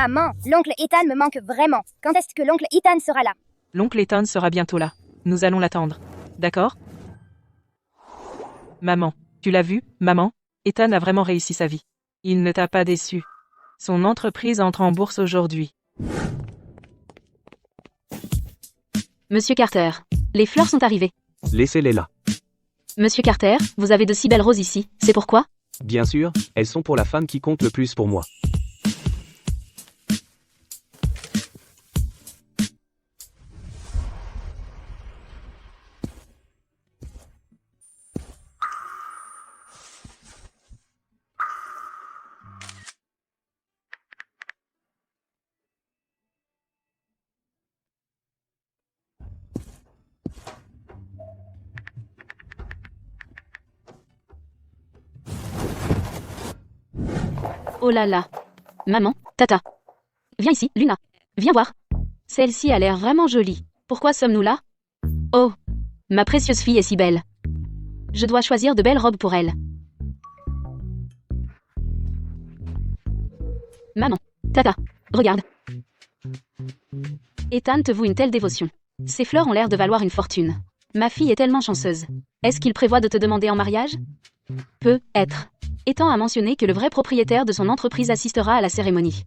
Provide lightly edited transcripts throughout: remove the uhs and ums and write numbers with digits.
Maman, l'oncle Ethan me manque vraiment. Quand est-ce que l'oncle Ethan sera là? L'oncle Ethan sera bientôt là. Nous allons l'attendre. D'accord? Maman, tu l'as vu, maman? Ethan a vraiment réussi sa vie. Il ne t'a pas déçu. Son entreprise entre en bourse aujourd'hui. Monsieur Carter, les fleurs sont arrivées. Laissez-les là. Monsieur Carter, vous avez de si belles roses ici, c'est pourquoi? Bien sûr, elles sont pour la femme qui compte le plus pour moi. Oh là là. Maman, Tata. Viens ici, Luna. Viens voir. Celle-ci a l'air vraiment jolie. Pourquoi sommes-nous là? Oh, ma précieuse fille est si belle. Je dois choisir de belles robes pour elle. Maman, Tata, regarde. Ethan te voue une telle dévotion. Ces fleurs ont l'air de valoir une fortune. Ma fille est tellement chanceuse. Est-ce qu'il prévoit de te demander en mariage? Peut-être. Ethan a mentionné que le vrai propriétaire de son entreprise assistera à la cérémonie.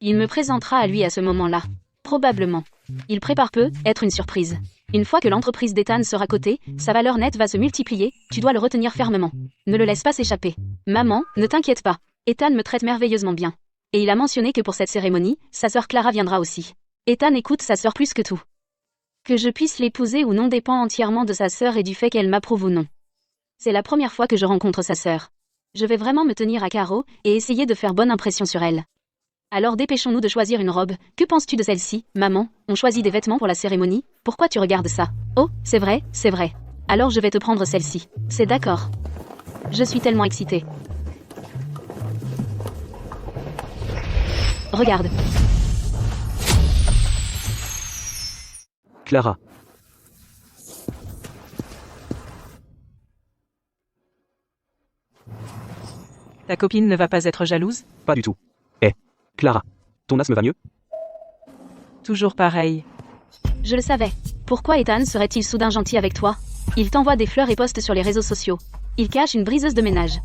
Il me présentera à lui à ce moment-là. Probablement. Il prépare être une surprise. Une fois que l'entreprise d'Ethan sera cotée, sa valeur nette va se multiplier, tu dois le retenir fermement. Ne le laisse pas s'échapper. Maman, ne t'inquiète pas. Ethan me traite merveilleusement bien. Et il a mentionné que pour cette cérémonie, sa sœur Clara viendra aussi. Ethan écoute sa sœur plus que tout. Que je puisse l'épouser ou non dépend entièrement de sa sœur et du fait qu'elle m'approuve ou non. C'est la première fois que je rencontre sa sœur. Je vais vraiment me tenir à carreau et essayer de faire bonne impression sur elle. Alors dépêchons-nous de choisir une robe. Que penses-tu de celle-ci, maman? On choisit des vêtements pour la cérémonie? Pourquoi tu regardes ça? Oh, c'est vrai, c'est vrai. Alors je vais te prendre celle-ci. C'est d'accord. Je suis tellement excitée. Regarde. Clara. Ta copine ne va pas être jalouse? Pas du tout. Clara. Ton asthme va mieux? Toujours pareil. Je le savais. Pourquoi Ethan serait-il soudain gentil avec toi? Il t'envoie des fleurs et poste sur les réseaux sociaux. Il cache une briseuse de ménage.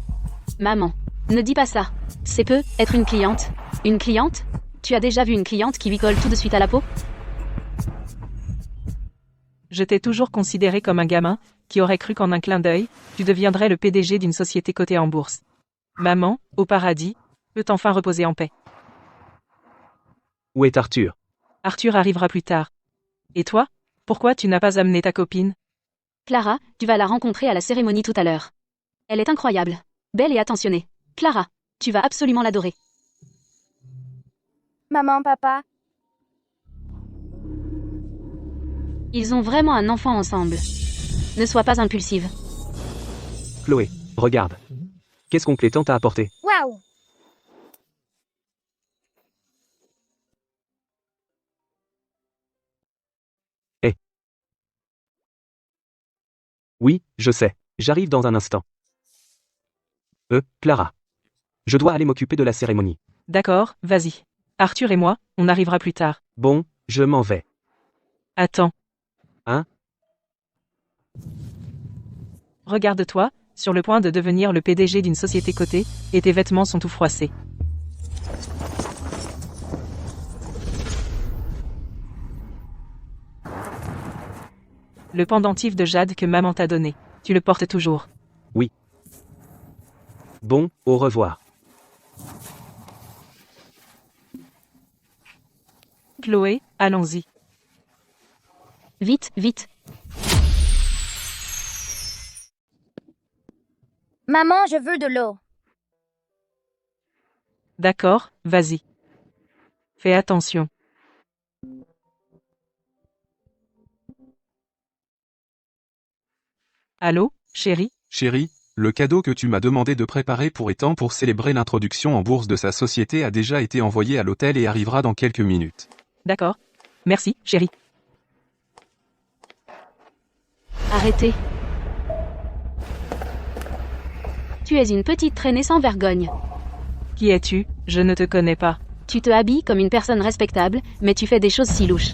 Maman, ne dis pas ça. C'est être une cliente. Une cliente? Tu as déjà vu une cliente qui lui colle tout de suite à la peau? Je t'ai toujours considéré comme un gamin qui aurait cru qu'en un clin d'œil, tu deviendrais le PDG d'une société cotée en bourse. Maman, au paradis, peut enfin reposer en paix. Où est Arthur? Arthur arrivera plus tard. Et toi? Pourquoi tu n'as pas amené ta copine? Clara, tu vas la rencontrer à la cérémonie tout à l'heure. Elle est incroyable. Belle et attentionnée. Clara, tu vas absolument l'adorer. Maman, papa. Ils ont vraiment un enfant ensemble. Ne sois pas impulsive. Chloé, regarde. Qu'est-ce qu'oncle Ethan t'a apporté? Waouh! Oui, je sais. J'arrive dans un instant. Clara. Je dois aller m'occuper de la cérémonie. D'accord, vas-y. Arthur et moi, on arrivera plus tard. Bon, je m'en vais. Attends. Hein? Regarde-toi, sur le point de devenir le PDG d'une société cotée, et tes vêtements sont tout froissés. Le pendentif de jade que maman t'a donné, tu le portes toujours. Oui. Bon, au revoir. Chloé, allons-y. Vite, vite. Maman, je veux de l'eau. D'accord, vas-y. Fais attention. Allô, chérie? Chérie, le cadeau que tu m'as demandé de préparer pour Ethan pour célébrer l'introduction en bourse de sa société a déjà été envoyé à l'hôtel et arrivera dans quelques minutes. D'accord. Merci, chérie. Arrêtez. Tu es une petite traînée sans vergogne. Qui es-tu? Je ne te connais pas. Tu te habilles comme une personne respectable, mais tu fais des choses si louches.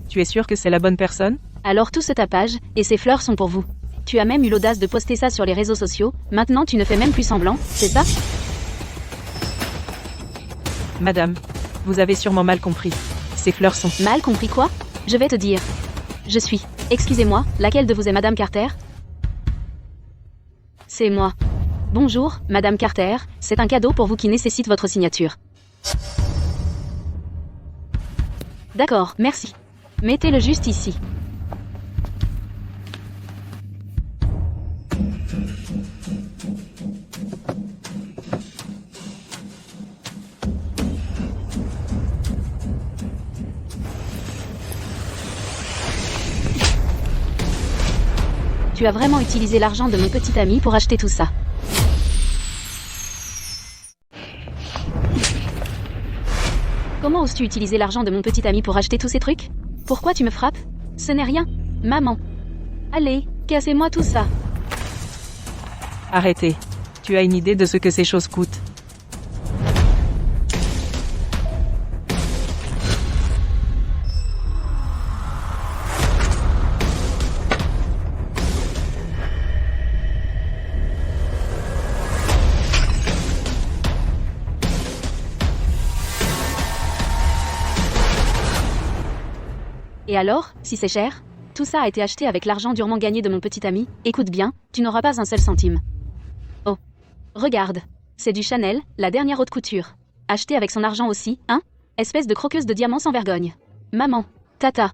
Tu es sûr que c'est la bonne personne? Alors tout ce tapage, et ces fleurs sont pour vous. Tu as même eu l'audace de poster ça sur les réseaux sociaux, maintenant tu ne fais même plus semblant, c'est ça? Madame, vous avez sûrement mal compris. Ces fleurs sont... Mal compris quoi? Je vais te dire. Je suis. Excusez-moi, laquelle de vous est Madame Carter? C'est moi. Bonjour, Madame Carter, c'est un cadeau pour vous qui nécessite votre signature. D'accord, merci. Mettez-le juste ici. Tu as vraiment utilisé l'argent de mon petit ami pour acheter tout ça. Comment oses-tu utiliser l'argent de mon petit ami pour acheter tous ces trucs? Pourquoi tu me frappes? Ce n'est rien. Maman. Allez, cassez-moi tout ça. Arrêtez. Tu as une idée de ce que ces choses coûtent? Et alors, si c'est cher? Tout ça a été acheté avec l'argent durement gagné de mon petit ami. Écoute bien, tu n'auras pas un seul centime. Oh. Regarde. C'est du Chanel, la dernière haute couture. Acheté avec son argent aussi, hein? Espèce de croqueuse de diamants sans vergogne. Maman. Tata.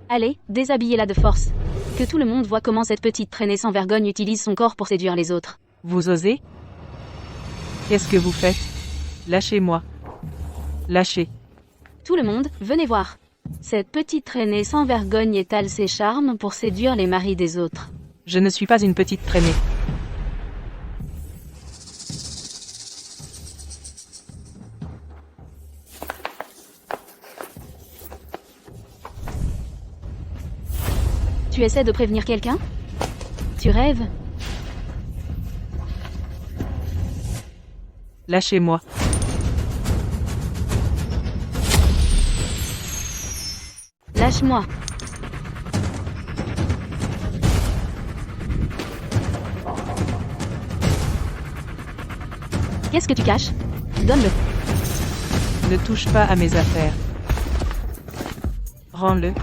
Allez, déshabillez-la de force. Que tout le monde voit comment cette petite traînée sans vergogne utilise son corps pour séduire les autres. Vous osez? Qu'est-ce que vous faites? Lâchez-moi. Lâchez. Tout le monde, venez voir. Cette petite traînée sans vergogne étale ses charmes pour séduire les maris des autres. Je ne suis pas une petite traînée. Tu essaies de prévenir quelqu'un? Tu rêves? Lâchez-moi. Lâche-moi. Qu'est-ce que tu caches? Donne-le. Ne touche pas à mes affaires. Rends-le.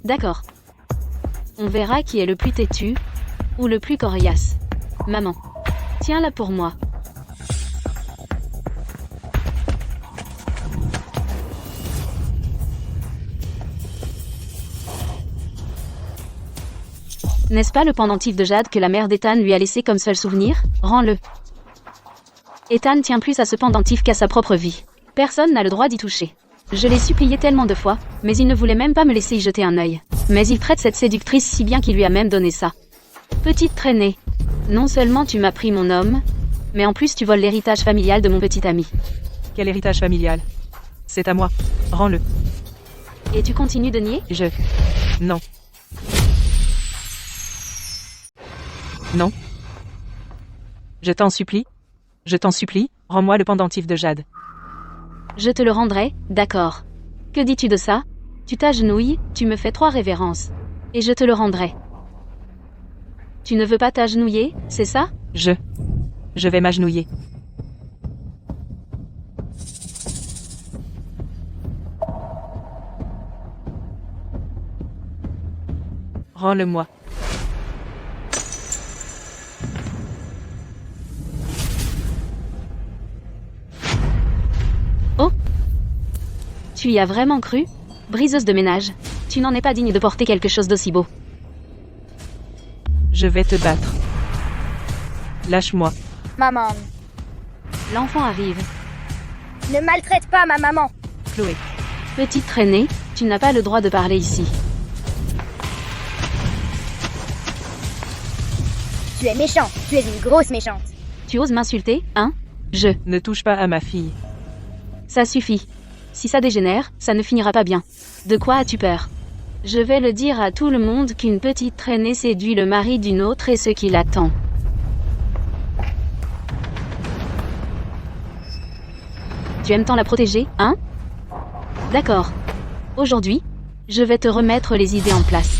D'accord. On verra qui est le plus têtu, ou le plus coriace. Maman. Tiens-la pour moi. N'est-ce pas le pendentif de jade que la mère d'Ethan lui a laissé comme seul souvenir? Rends-le. Ethan tient plus à ce pendentif qu'à sa propre vie. Personne n'a le droit d'y toucher. Je l'ai supplié tellement de fois, mais il ne voulait même pas me laisser y jeter un œil. Mais il traite cette séductrice si bien qu'il lui a même donné ça. Petite traînée. Non seulement tu m'as pris mon homme, mais en plus tu voles l'héritage familial de mon petit ami. Quel héritage familial? C'est à moi. Rends-le. Et tu continues de nier? Non. Non. Je t'en supplie. Je t'en supplie, rends-moi le pendentif de jade. Je te le rendrai, d'accord. Que dis-tu de ça? Tu t'agenouilles, tu me fais 3 révérences. Et je te le rendrai. Tu ne veux pas t'agenouiller, c'est ça? Je vais m'agenouiller. Rends-le-moi. Oh! Tu y as vraiment cru? Briseuse de ménage. Tu n'en es pas digne de porter quelque chose d'aussi beau. Je vais te battre. Lâche-moi. Maman, L'enfant arrive. ne maltraite pas ma maman. Chloé. Petite traînée, tu n'as pas le droit de parler ici. Tu es méchant. Tu es une grosse méchante. Tu oses m'insulter, hein? Ne touche pas à ma fille. Ça suffit. Si ça dégénère, ça ne finira pas bien. De quoi as-tu peur? Je vais le dire à tout le monde qu'une petite traînée séduit le mari d'une autre et ce qui l'attend. Tu aimes tant la protéger, hein? D'accord. Aujourd'hui, je vais te remettre les idées en place.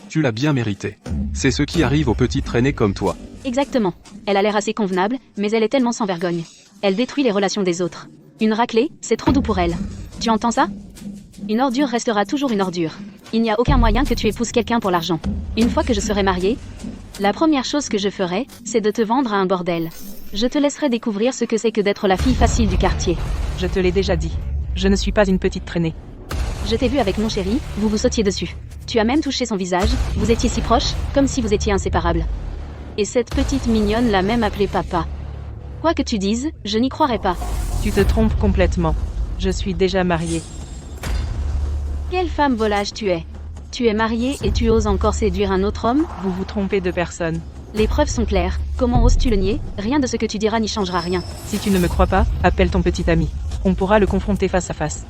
Tu l'as bien mérité. C'est ce qui arrive aux petites traînées comme toi. Exactement. Elle a l'air assez convenable, mais elle est tellement sans vergogne. Elle détruit les relations des autres. Une raclée, c'est trop doux pour elle. Tu entends ça? Une ordure restera toujours une ordure. Il n'y a aucun moyen que tu épouses quelqu'un pour l'argent. Une fois que je serai mariée, la première chose que je ferai, c'est de te vendre à un bordel. Je te laisserai découvrir ce que c'est que d'être la fille facile du quartier. Je te l'ai déjà dit. Je ne suis pas une petite traînée. Je t'ai vu avec mon chéri, vous vous sautiez dessus. Tu as même touché son visage, vous étiez si proches, comme si vous étiez inséparables. Et cette petite mignonne l'a même appelé papa. Quoi que tu dises, je n'y croirais pas. Tu te trompes complètement. Je suis déjà mariée. Quelle femme volage tu es. Tu es mariée et tu oses encore séduire un autre homme? Vous vous trompez de personne. Les preuves sont claires, comment oses-tu le nier? Rien de ce que tu diras n'y changera rien. Si tu ne me crois pas, appelle ton petit ami. On pourra le confronter face à face.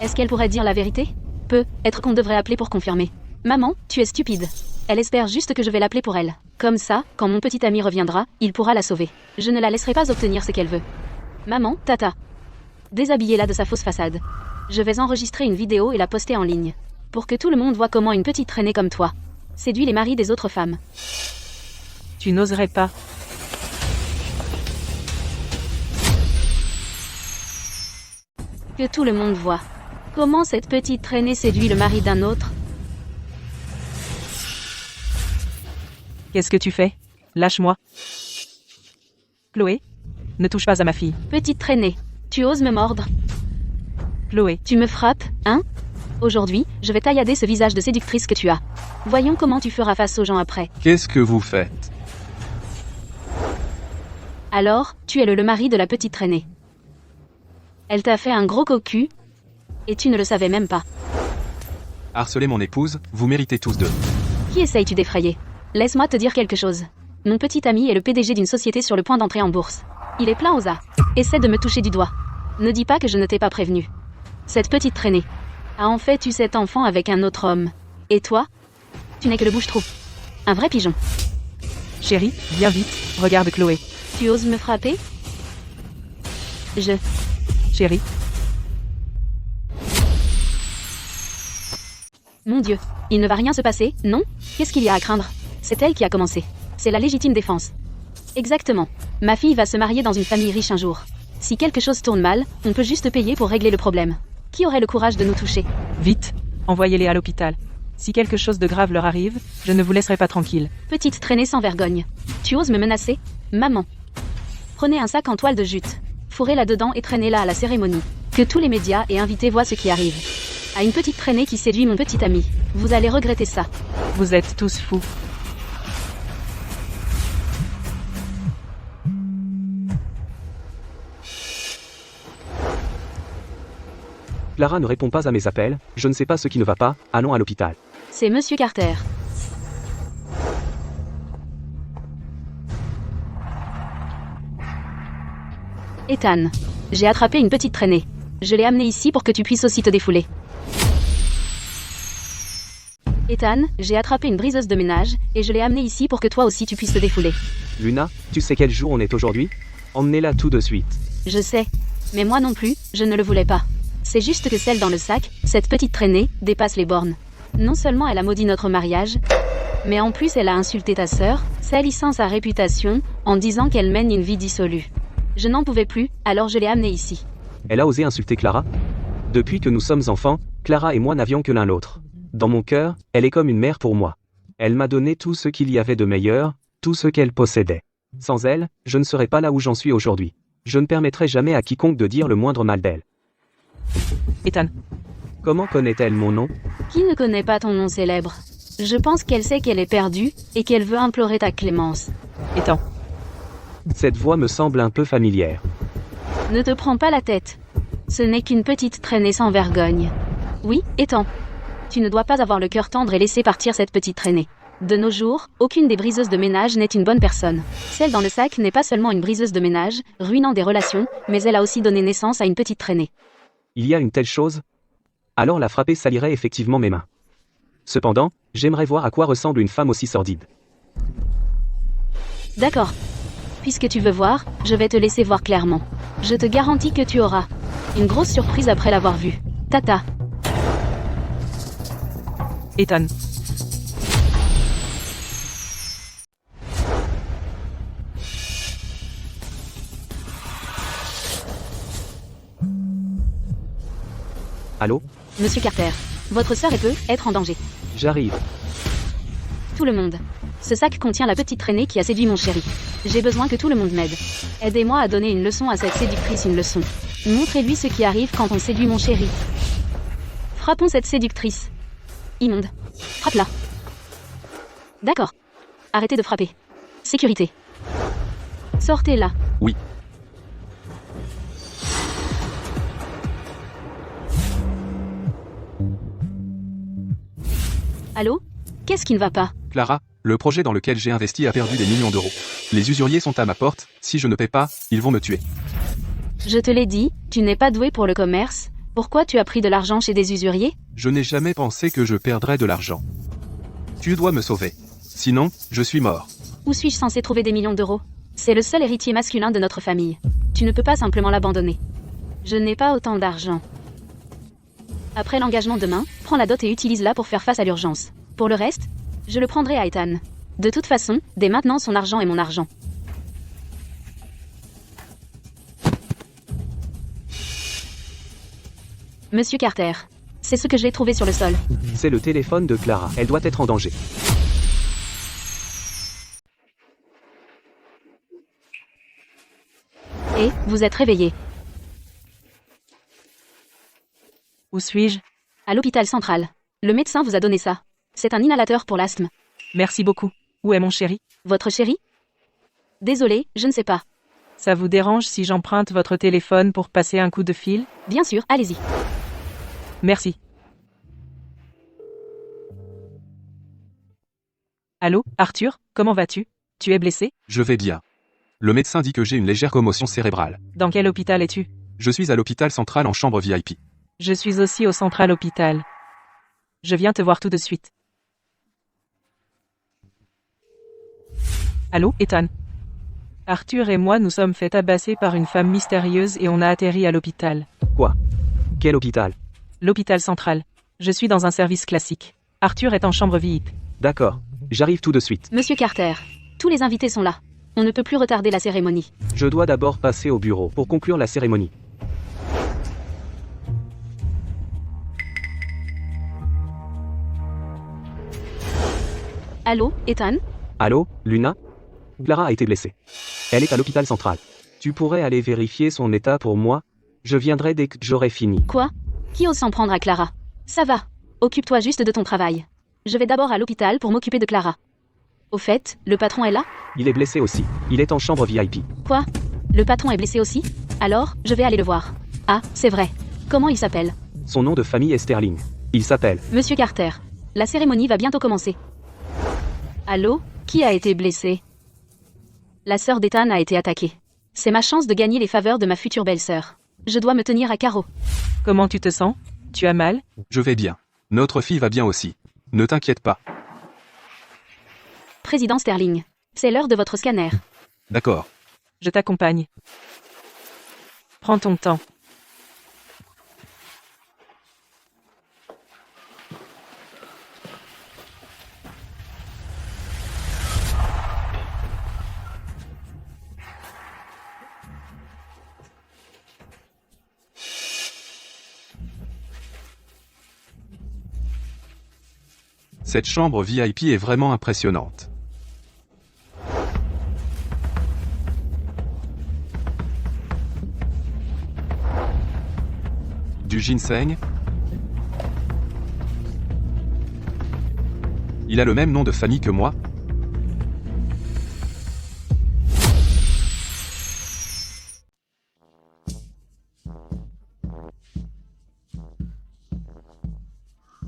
Est-ce qu'elle pourrait dire la vérité? Peut-être qu'on devrait appeler pour confirmer. Maman, tu es stupide. Elle espère juste que je vais l'appeler pour elle. Comme ça, quand mon petit ami reviendra, il pourra la sauver. Je ne la laisserai pas obtenir ce qu'elle veut. Maman, tata. Déshabillez-la de sa fausse façade. Je vais enregistrer une vidéo et la poster en ligne. Pour que tout le monde voit comment une petite traînée comme toi séduit les maris des autres femmes. Tu n'oserais pas. Que tout le monde voit comment cette petite traînée séduit le mari d'un autre. Qu'est-ce que tu fais? Lâche-moi. Chloé, ne touche pas à ma fille. Petite traînée, tu oses me mordre? Chloé, Tu me frappes, hein? Aujourd'hui, je vais taillader ce visage de séductrice que tu as. Voyons comment tu feras face aux gens après. Qu'est-ce que vous faites? Alors, tu es le mari de la petite traînée. Elle t'a fait un gros cocu, et tu ne le savais même pas. Harceler mon épouse, vous méritez tous deux. Qui essayes-tu d'effrayer? Laisse-moi te dire quelque chose. Mon petit ami est le PDG d'une société sur le point d'entrer en bourse. Il est plein aux as. Essaie de me toucher du doigt. Ne dis pas que je ne t'ai pas prévenu. Cette petite traînée a en fait eu cet enfant avec un autre homme. Et toi? Tu n'es que le bouche-trou. Un vrai pigeon. chérie, viens vite, regarde Chloé. Tu oses me frapper? Chérie, Mon Dieu, il ne va rien se passer, non? Qu'est-ce qu'il y a à craindre? C'est elle qui a commencé. C'est la légitime défense. Exactement. Ma fille va se marier dans une famille riche un jour. Si quelque chose tourne mal, on peut juste payer pour régler le problème. Qui aurait le courage de nous toucher? vite, envoyez-les à l'hôpital. Si quelque chose de grave leur arrive, je ne vous laisserai pas tranquille. Petite traînée sans vergogne. Tu oses me menacer? Maman. Prenez un sac en toile de jute. Fourrez-la dedans et traînez-la à la cérémonie. Que tous les médias et invités voient ce qui arrive. À une petite traînée qui séduit mon petit ami. Vous allez regretter ça. Vous êtes tous fous. Clara ne répond pas à mes appels, je ne sais pas ce qui ne va pas, allons à l'hôpital. C'est Monsieur Carter. Ethan, j'ai attrapé une petite traînée. Je l'ai amenée ici pour que tu puisses aussi te défouler. Ethan, j'ai attrapé une briseuse de ménage, et je l'ai amenée ici pour que toi aussi tu puisses te défouler. Luna, tu sais quel jour on est aujourd'hui? Emmenez-la tout de suite. Je sais. Mais moi non plus, je ne le voulais pas. C'est juste que celle dans le sac, cette petite traînée, dépasse les bornes. Non seulement elle a maudit notre mariage, mais en plus elle a insulté ta sœur, salissant sa réputation, en disant qu'elle mène une vie dissolue. Je n'en pouvais plus, alors je l'ai amenée ici. Elle a osé insulter Clara? Depuis que nous sommes enfants, Clara et moi n'avions que l'un l'autre. Dans mon cœur, elle est comme une mère pour moi. Elle m'a donné tout ce qu'il y avait de meilleur, tout ce qu'elle possédait. Sans elle, je ne serais pas là où j'en suis aujourd'hui. Je ne permettrai jamais à quiconque de dire le moindre mal d'elle. Ethan, Comment connaît-elle mon nom? Qui ne connaît pas ton nom célèbre? Je pense qu'elle sait qu'elle est perdue, et qu'elle veut implorer ta clémence. Ethan, Cette voix me semble un peu familière. Ne te prends pas la tête. Ce n'est qu'une petite traînée sans vergogne. Oui, Ethan. Tu ne dois pas avoir le cœur tendre et laisser partir cette petite traînée. De nos jours, aucune des briseuses de ménage n'est une bonne personne. Celle dans le sac n'est pas seulement une briseuse de ménage, ruinant des relations, mais elle a aussi donné naissance à une petite traînée. Il y a une telle chose? Alors la frapper salirait effectivement mes mains. Cependant, j'aimerais voir à quoi ressemble une femme aussi sordide. D'accord. Puisque tu veux voir, je vais te laisser voir clairement. Je te garantis que tu auras une grosse surprise après l'avoir vu. Tata. Ethan. Allô? Monsieur Carter, votre sœur peut être en danger. J'arrive. Tout le monde. Ce sac contient la petite traînée qui a séduit mon chéri. J'ai besoin que tout le monde m'aide. Aidez-moi à donner une leçon à cette séductrice, une leçon. Montrez-lui ce qui arrive quand on séduit mon chéri. Frappons cette séductrice. Immonde. Frappe-la. D'accord. Arrêtez de frapper. Sécurité. Sortez-la. Oui. Allô? Qu'est-ce qui ne va pas? Clara, le projet dans lequel j'ai investi a perdu des millions d'euros. Les usuriers sont à ma porte, si je ne paie pas, ils vont me tuer. Je te l'ai dit, tu n'es pas doué pour le commerce. Pourquoi tu as pris de l'argent chez des usuriers? Je n'ai jamais pensé que je perdrais de l'argent. Tu dois me sauver. Sinon, je suis mort. Où suis-je censé trouver des millions d'euros? C'est le seul héritier masculin de notre famille. Tu ne peux pas simplement l'abandonner. Je n'ai pas autant d'argent. Après l'engagement demain, prends la dot et utilise-la pour faire face à l'urgence. Pour le reste, je le prendrai à Ethan. De toute façon, dès maintenant son argent est mon argent. Monsieur Carter, c'est ce que j'ai trouvé sur le sol. C'est le téléphone de Clara. Elle doit être en danger. Et, vous êtes réveillé. Où suis-je? À l'hôpital central. Le médecin vous a donné ça. C'est un inhalateur pour l'asthme. Merci beaucoup. Où est mon chéri? Votre chéri? Désolé, je ne sais pas. Ça vous dérange si j'emprunte votre téléphone pour passer un coup de fil? Bien sûr, allez-y. Merci. Allô, Arthur, comment vas-tu? Tu es blessé? Je vais bien. Le médecin dit que j'ai une légère commotion cérébrale. Dans quel hôpital es-tu? Je suis à l'hôpital central en chambre VIP. Je suis aussi au Central Hôpital. Je viens te voir tout de suite. Allô, Ethan? Arthur et moi nous sommes fait tabasser par une femme mystérieuse et on a atterri à l'hôpital. Quoi? Quel hôpital? L'hôpital central. Je suis dans un service classique. Arthur est en chambre VIP. D'accord. J'arrive tout de suite. Monsieur Carter, tous les invités sont là. On ne peut plus retarder la cérémonie. Je dois d'abord passer au bureau pour conclure la cérémonie. Allô, Ethan? Allô, Luna? Clara a été blessée. Elle est à l'hôpital central. Tu pourrais aller vérifier son état pour moi? Je viendrai dès que j'aurai fini. Quoi? Qui ose s'en prendre à Clara? Ça va. Occupe-toi juste de ton travail. Je vais d'abord à l'hôpital pour m'occuper de Clara. Au fait, le patron est là? Il est blessé aussi. Il est en chambre VIP. Quoi? Le patron est blessé aussi? Alors, je vais aller le voir. Ah, c'est vrai. Comment il s'appelle? Son nom de famille est Sterling. Il s'appelle... Monsieur Carter. La cérémonie va bientôt commencer. Allô? Qui a été blessé? La sœur d'Ethan a été attaquée. C'est ma chance de gagner les faveurs de ma future belle-sœur. Je dois me tenir à carreau. Comment tu te sens? Tu as mal? Je vais bien. Notre fille va bien aussi. Ne t'inquiète pas. Président Sterling. C'est l'heure de votre scanner. D'accord. Je t'accompagne. Prends ton temps. Cette chambre VIP est vraiment impressionnante. Du ginseng. Il a le même nom de famille que moi.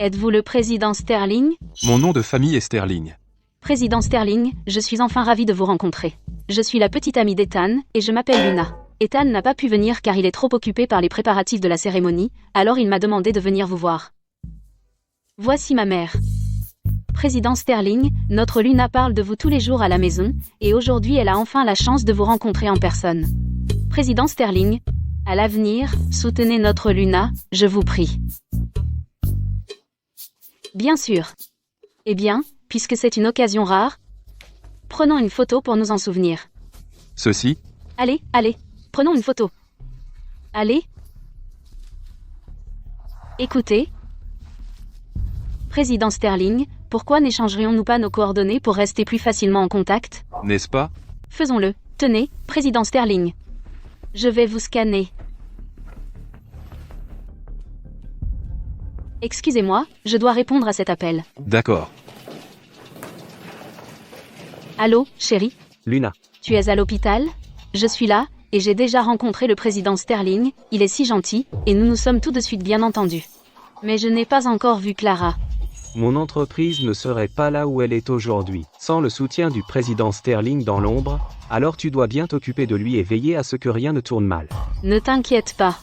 Êtes-vous le président Sterling? Mon nom de famille est Sterling. Président Sterling, je suis enfin ravi de vous rencontrer. Je suis la petite amie d'Ethan, et je m'appelle Luna. Ethan n'a pas pu venir car il est trop occupé par les préparatifs de la cérémonie, alors il m'a demandé de venir vous voir. Voici ma mère. Président Sterling, notre Luna parle de vous tous les jours à la maison, et aujourd'hui elle a enfin la chance de vous rencontrer en personne. Président Sterling, à l'avenir, soutenez notre Luna, je vous prie. Bien sûr. Eh bien, puisque c'est une occasion rare, prenons une photo pour nous en souvenir. Ceci, Allez, prenons une photo. Allez. Écoutez. Président Sterling, pourquoi n'échangerions-nous pas nos coordonnées pour rester plus facilement en contact? n'est-ce pas? Faisons-le. Tenez, Président Sterling. Je vais vous scanner. Excusez-moi, je dois répondre à cet appel. D'accord. Allô, chérie? Luna. Tu es à l'hôpital? Je suis là, et j'ai déjà rencontré le président Sterling, il est si gentil, et nous nous sommes tout de suite bien entendus. Mais je n'ai pas encore vu Clara. Mon entreprise ne serait pas là où elle est aujourd'hui, sans le soutien du président Sterling dans l'ombre, alors tu dois bien t'occuper de lui et veiller à ce que rien ne tourne mal. Ne t'inquiète pas.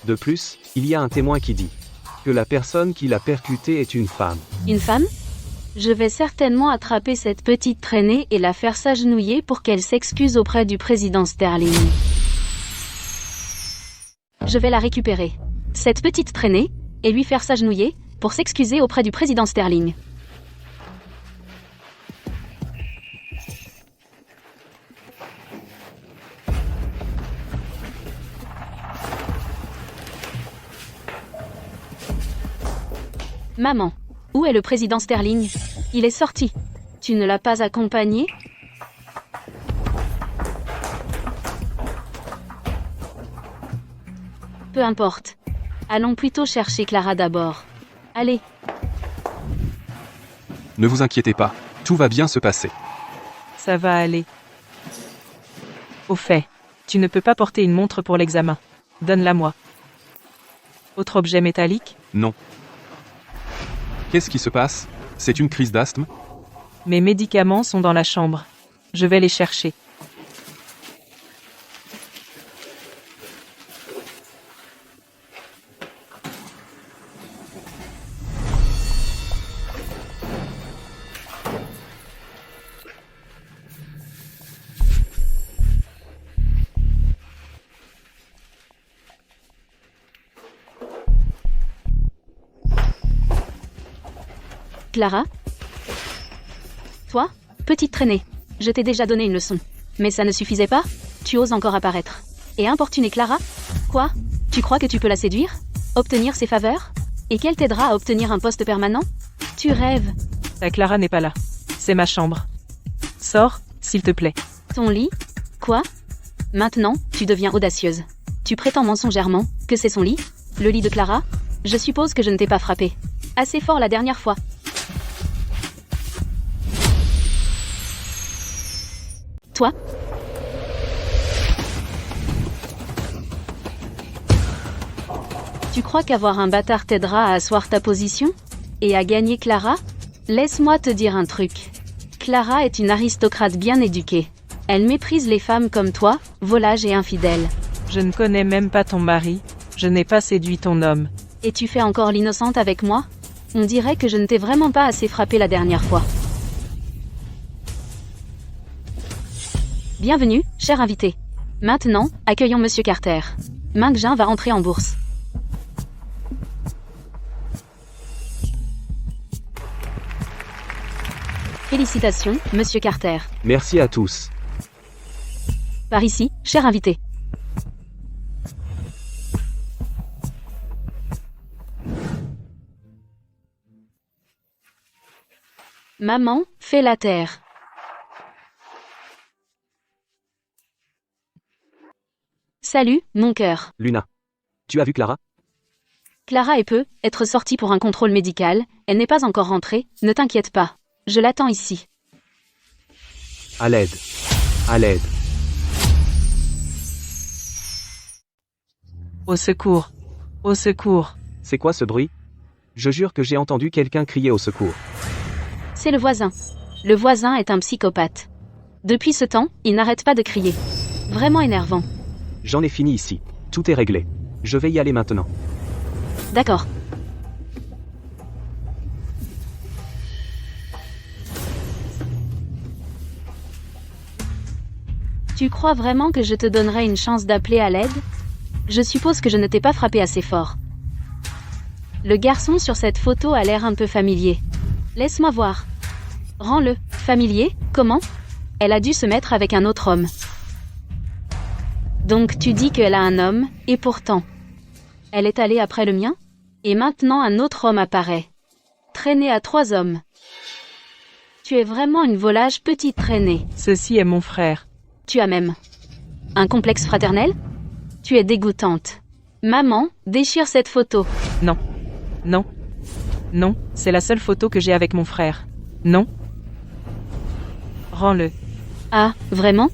De plus, il y a un témoin qui dit que la personne qui l'a percuté est une femme. Une femme? Je vais certainement attraper cette petite traînée et la faire s'agenouiller pour qu'elle s'excuse auprès du président Sterling. Je vais la récupérer. Cette petite traînée, et lui faire s'agenouiller, pour s'excuser auprès du président Sterling. Maman, où est le président Sterling? Il est sorti. Tu ne l'as pas accompagné? Peu importe. Allons plutôt chercher Clara d'abord. Allez. Ne vous inquiétez pas, tout va bien se passer. Ça va aller. Au fait, tu ne peux pas porter une montre pour l'examen. Donne-la-moi. Autre objet métallique? Non. Qu'est-ce qui se passe? C'est une crise d'asthme? Mes médicaments sont dans la chambre. Je vais les chercher. Clara? Toi? Petite traînée. Je t'ai déjà donné une leçon. Mais ça ne suffisait pas? Tu oses encore apparaître. Et importuner Clara? Quoi? Tu crois que tu peux la séduire? Obtenir ses faveurs? Et qu'elle t'aidera à obtenir un poste permanent? Tu rêves. Ta Clara n'est pas là. C'est ma chambre. Sors, s'il te plaît. Ton lit? Quoi? Maintenant, tu deviens audacieuse. Tu prétends mensongèrement que c'est son lit? Le lit de Clara? Je suppose que je ne t'ai pas frappé. Assez fort la dernière fois. Toi? Tu crois qu'avoir un bâtard t'aidera à asseoir ta position? Et à gagner Clara? Laisse-moi te dire un truc. Clara est une aristocrate bien éduquée. Elle méprise les femmes comme toi, volage et infidèle. Je ne connais même pas ton mari. Je n'ai pas séduit ton homme. Et tu fais encore l'innocente avec moi? On dirait que je ne t'ai vraiment pas assez frappé la dernière fois. Bienvenue, cher invité. Maintenant, accueillons Monsieur Carter. Ming-Jin va entrer en bourse. Félicitations, Monsieur Carter. Merci à tous. Par ici, cher invité. Maman, fais la terre. Salut, mon cœur. Luna. Tu as vu Clara? Clara peut être sortie pour un contrôle médical. Elle n'est pas encore rentrée, ne t'inquiète pas. Je l'attends ici. À l'aide. À l'aide. Au secours. Au secours. C'est quoi ce bruit? Je jure que j'ai entendu quelqu'un crier au secours. C'est le voisin. Le voisin est un psychopathe. Depuis ce temps, il n'arrête pas de crier. Vraiment énervant. J'en ai fini ici. Tout est réglé. Je vais y aller maintenant. D'accord. Tu crois vraiment que je te donnerai une chance d'appeler à l'aide? Je suppose que je ne t'ai pas frappé assez fort. Le garçon sur cette photo a l'air un peu familier. Laisse-moi voir. Rends-le. Familier? Comment? Elle a dû se mettre avec un autre homme. Donc tu dis qu'elle a un homme, et pourtant. Elle est allée après le mien? Et maintenant un autre homme apparaît. Traîné à 3 hommes. Tu es vraiment une volage petite traînée. Ceci est mon frère. Tu as même un complexe fraternel? Tu es dégoûtante. Maman, déchire cette photo. Non. Non. Non, c'est la seule photo que j'ai avec mon frère. Non. Rends-le. Ah, vraiment?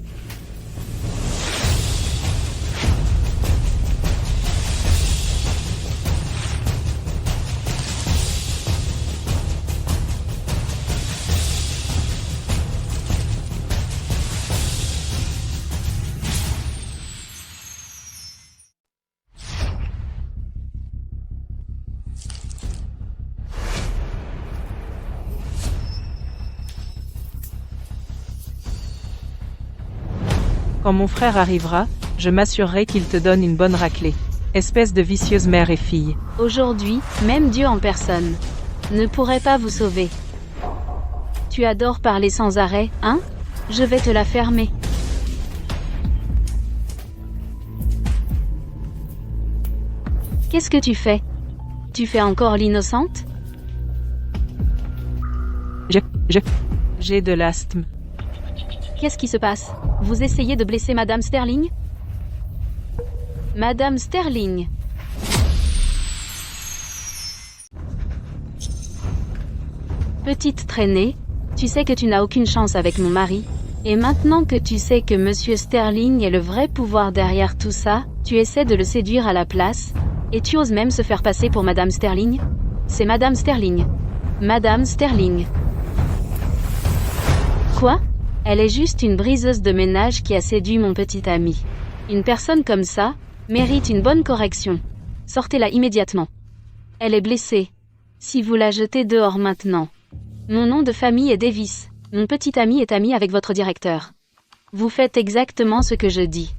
Quand mon frère arrivera, je m'assurerai qu'il te donne une bonne raclée. Espèce de vicieuse mère et fille. Aujourd'hui, même Dieu en personne ne pourrait pas vous sauver. Tu adores parler sans arrêt, hein? Je vais te la fermer. Qu'est-ce que tu fais? Tu fais encore l'innocente? J'ai de l'asthme. Qu'est-ce qui se passe? Vous essayez de blesser Madame Sterling? Madame Sterling. Petite traînée, tu sais que tu n'as aucune chance avec mon mari. Et maintenant que tu sais que Monsieur Sterling est le vrai pouvoir derrière tout ça, tu essaies de le séduire à la place, et tu oses même se faire passer pour Madame Sterling? C'est Madame Sterling. Madame Sterling. Quoi? Elle est juste une briseuse de ménage qui a séduit mon petit ami. Une personne comme ça mérite une bonne correction. Sortez-la immédiatement. Elle est blessée. Si vous la jetez dehors maintenant. Mon nom de famille est Davis. Mon petit ami est ami avec votre directeur. Vous faites exactement ce que je dis.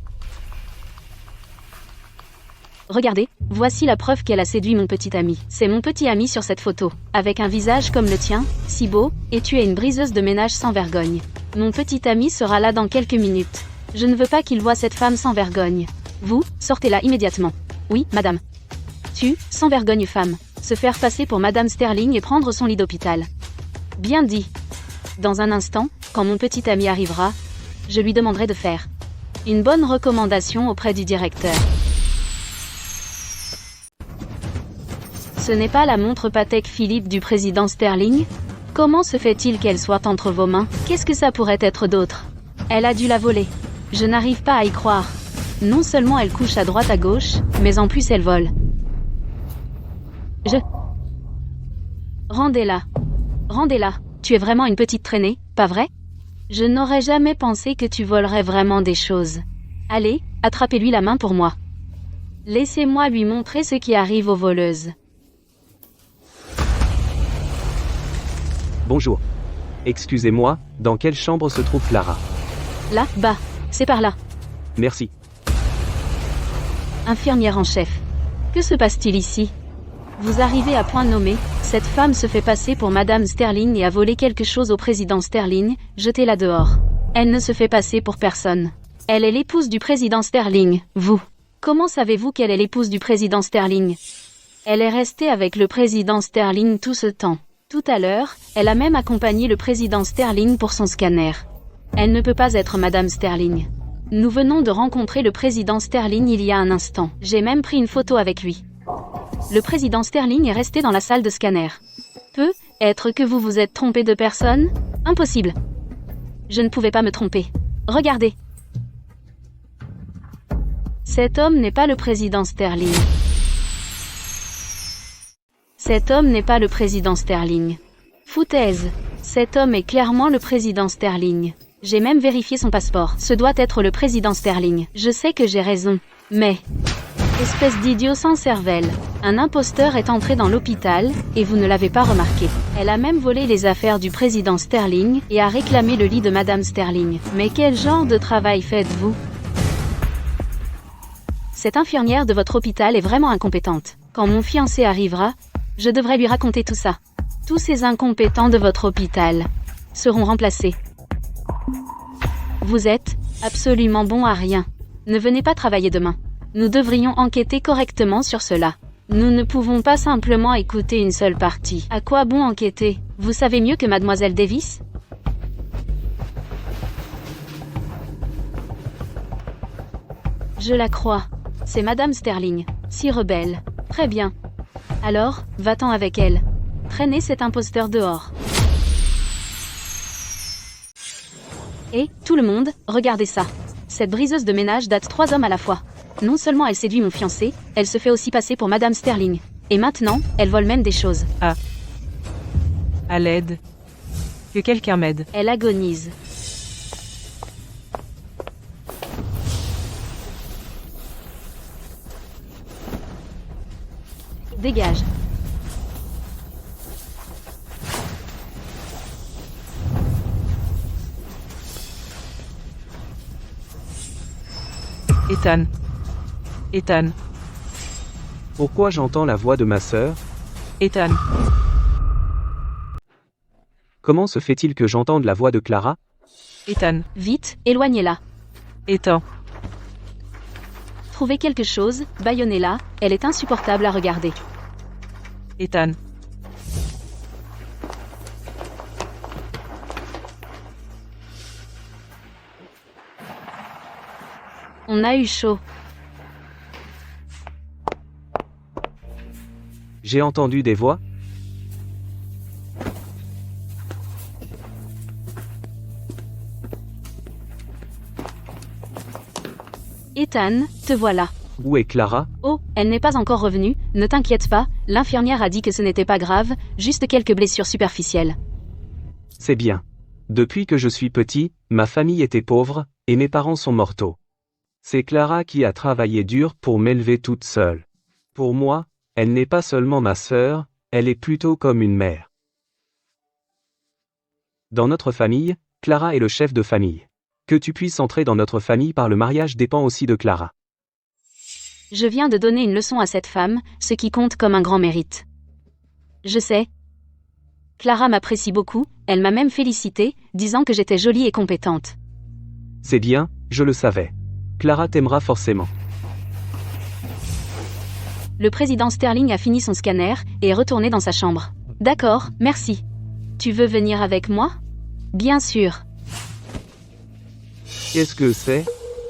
Regardez, voici la preuve qu'elle a séduit mon petit ami. C'est mon petit ami sur cette photo, avec un visage comme le tien, si beau, et tu es une briseuse de ménage sans vergogne. Mon petit ami sera là dans quelques minutes. Je ne veux pas qu'il voie cette femme sans vergogne. Vous, sortez-la immédiatement. Oui, madame. Tu, sans vergogne femme, se faire passer pour Madame Sterling et prendre son lit d'hôpital. Bien dit. Dans un instant, quand mon petit ami arrivera, je lui demanderai de faire une bonne recommandation auprès du directeur. Ce n'est pas la montre Patek Philippe du président Sterling? Comment se fait-il qu'elle soit entre vos mains? Qu'est-ce que ça pourrait être d'autre? Elle a dû la voler. Je n'arrive pas à y croire. Non seulement elle couche à droite à gauche, mais en plus elle vole. Rendez-la. Rendez-la. Tu es vraiment une petite traînée, pas vrai? Je n'aurais jamais pensé que tu volerais vraiment des choses. Allez, attrapez-lui la main pour moi. Laissez-moi lui montrer ce qui arrive aux voleuses. Bonjour. Excusez-moi, dans quelle chambre se trouve Clara? Là, bas. C'est par là. Merci. Infirmière en chef. Que se passe-t-il ici? Vous arrivez à point nommé, cette femme se fait passer pour Madame Sterling et a volé quelque chose au président Sterling, jetez-la dehors. Elle ne se fait passer pour personne. Elle est l'épouse du président Sterling, vous. Comment savez-vous qu'elle est l'épouse du président Sterling? Elle est restée avec le président Sterling tout ce temps. Tout à l'heure, elle a même accompagné le président Sterling pour son scanner. Elle ne peut pas être Madame Sterling. Nous venons de rencontrer le président Sterling il y a un instant. J'ai même pris une photo avec lui. Le président Sterling est resté dans la salle de scanner. Peut être que vous vous êtes trompé de personne? Impossible. Je ne pouvais pas me tromper. Regardez. Cet homme n'est pas le président Sterling. Cet homme n'est pas le président Sterling. Foutaise. Cet homme est clairement le président Sterling. J'ai même vérifié son passeport. Ce doit être le président Sterling. Je sais que j'ai raison. Mais Espèce d'idiot sans cervelle. Un imposteur est entré dans l'hôpital, et vous ne l'avez pas remarqué. Elle a même volé les affaires du président Sterling, et a réclamé le lit de Madame Sterling. Mais quel genre de travail faites-vous? Cette infirmière de votre hôpital est vraiment incompétente. Quand mon fiancé arrivera, je devrais lui raconter tout ça. Tous ces incompétents de votre hôpital seront remplacés. Vous êtes absolument bon à rien. Ne venez pas travailler demain. Nous devrions enquêter correctement sur cela. Nous ne pouvons pas simplement écouter une seule partie. À quoi bon enquêter? Vous savez mieux que Mademoiselle Davis? Je la crois. C'est Madame Sterling. Si rebelle. Très bien. Alors, va-t'en avec elle. Traînez cet imposteur dehors. Et, tout le monde, regardez ça. Cette briseuse de ménage date 3 hommes à la fois. Non seulement elle séduit mon fiancé, elle se fait aussi passer pour Madame Sterling. Et maintenant, elle vole même des choses. À l'aide. Que quelqu'un m'aide. Elle agonise. Dégage. Ethan. Ethan. Pourquoi j'entends la voix de ma sœur? Ethan. Comment se fait-il que j'entende la voix de Clara? Ethan. Vite, éloignez-la. Ethan. Trouvez quelque chose, bâillonnez-la, elle est insupportable à regarder. Ethan. On a eu chaud. J'ai entendu des voix? Ethan, te voilà. Où est Clara? Oh, elle n'est pas encore revenue, ne t'inquiète pas, l'infirmière a dit que ce n'était pas grave, juste quelques blessures superficielles. C'est bien. Depuis que je suis petit, ma famille était pauvre, et mes parents sont mortaux. C'est Clara qui a travaillé dur pour m'élever toute seule. Pour moi, elle n'est pas seulement ma sœur, elle est plutôt comme une mère. Dans notre famille, Clara est le chef de famille. Que tu puisses entrer dans notre famille par le mariage dépend aussi de Clara. Je viens de donner une leçon à cette femme, ce qui compte comme un grand mérite. Je sais. Clara m'apprécie beaucoup, elle m'a même félicité, disant que j'étais jolie et compétente. C'est bien, je le savais. Clara t'aimera forcément. Le président Sterling a fini son scanner et est retourné dans sa chambre. D'accord, merci. Tu veux venir avec moi? Bien sûr. Qu'est-ce que c'est?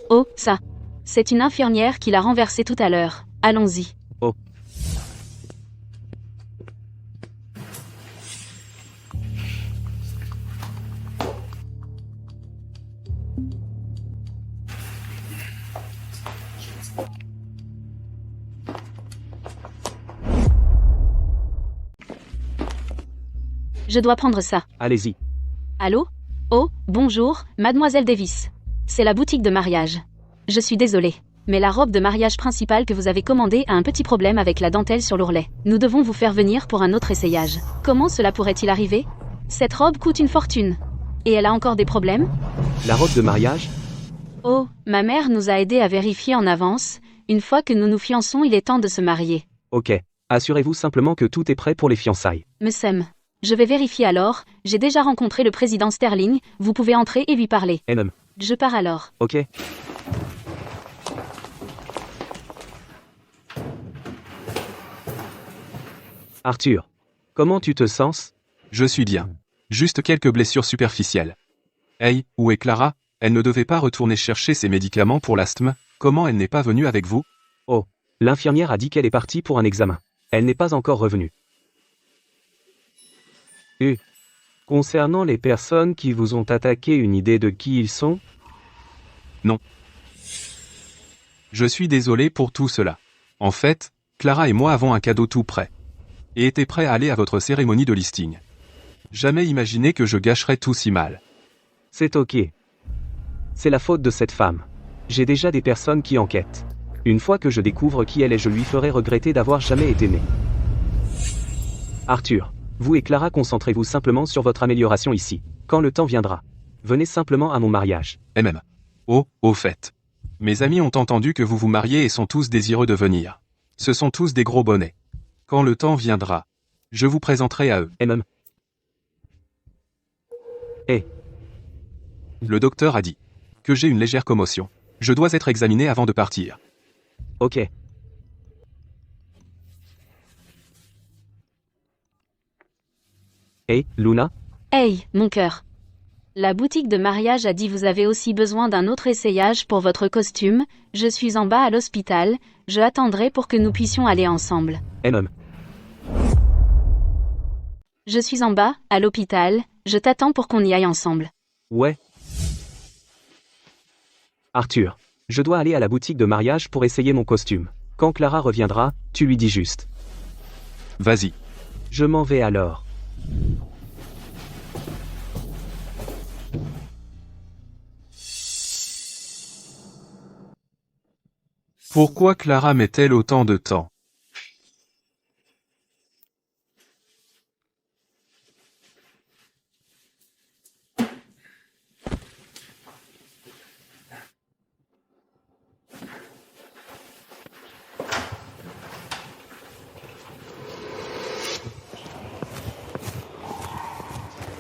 Oh, ça. C'est une infirmière qui l'a renversé tout à l'heure. Allons-y. Oh. Je dois prendre ça. Allez-y. Allô? Oh, bonjour, Mademoiselle Davis. C'est la boutique de mariage. Je suis désolée, mais la robe de mariage principale que vous avez commandée a un petit problème avec la dentelle sur l'ourlet. Nous devons vous faire venir pour un autre essayage. Comment cela pourrait-il arriver? Cette robe coûte une fortune. Et elle a encore des problèmes? La robe de mariage? Oh, ma mère nous a aidés à vérifier en avance. Une fois que nous nous fiançons, il est temps de se marier. Ok. Assurez-vous simplement que tout est prêt pour les fiançailles. Me sème. Je vais vérifier alors. J'ai déjà rencontré le président Sterling. Vous pouvez entrer et lui parler. NM. Je pars alors. Ok. Arthur. Comment tu te sens? Je suis bien. Juste quelques blessures superficielles. Hey, où est Clara? Elle ne devait pas retourner chercher ses médicaments pour l'asthme. Comment elle n'est pas venue avec vous? Oh. L'infirmière a dit qu'elle est partie pour un examen. Elle n'est pas encore revenue. Concernant les personnes qui vous ont attaqué, une idée de qui ils sont? Non. Je suis désolé pour tout cela. En fait, Clara et moi avons un cadeau tout prêt. Et était prêt à aller à votre cérémonie de listing. Jamais imaginé que je gâcherais tout si mal. C'est ok. C'est la faute de cette femme. J'ai déjà des personnes qui enquêtent. Une fois que je découvre qui elle est, je lui ferai regretter d'avoir jamais été née. Arthur, vous et Clara, concentrez-vous simplement sur votre amélioration ici. Quand le temps viendra, venez simplement à mon mariage. MM. Oh, au fait. Mes amis ont entendu que vous vous mariez et sont tous désireux de venir. Ce sont tous des gros bonnets. Quand le temps viendra, je vous présenterai à eux. MM. Le docteur a dit que j'ai une légère commotion. Je dois être examiné avant de partir. Ok. Hey, Luna? Hey, mon cœur. La boutique de mariage a dit vous avez aussi besoin d'un autre essayage pour votre costume, je suis en bas à l'hôpital, je attendrai pour que nous puissions aller ensemble. MM. Je suis en bas, à l'hôpital, je t'attends pour qu'on y aille ensemble. Ouais. Arthur, je dois aller à la boutique de mariage pour essayer mon costume. Quand Clara reviendra, tu lui dis juste. Vas-y. Je m'en vais alors. Pourquoi Clara met-elle autant de temps?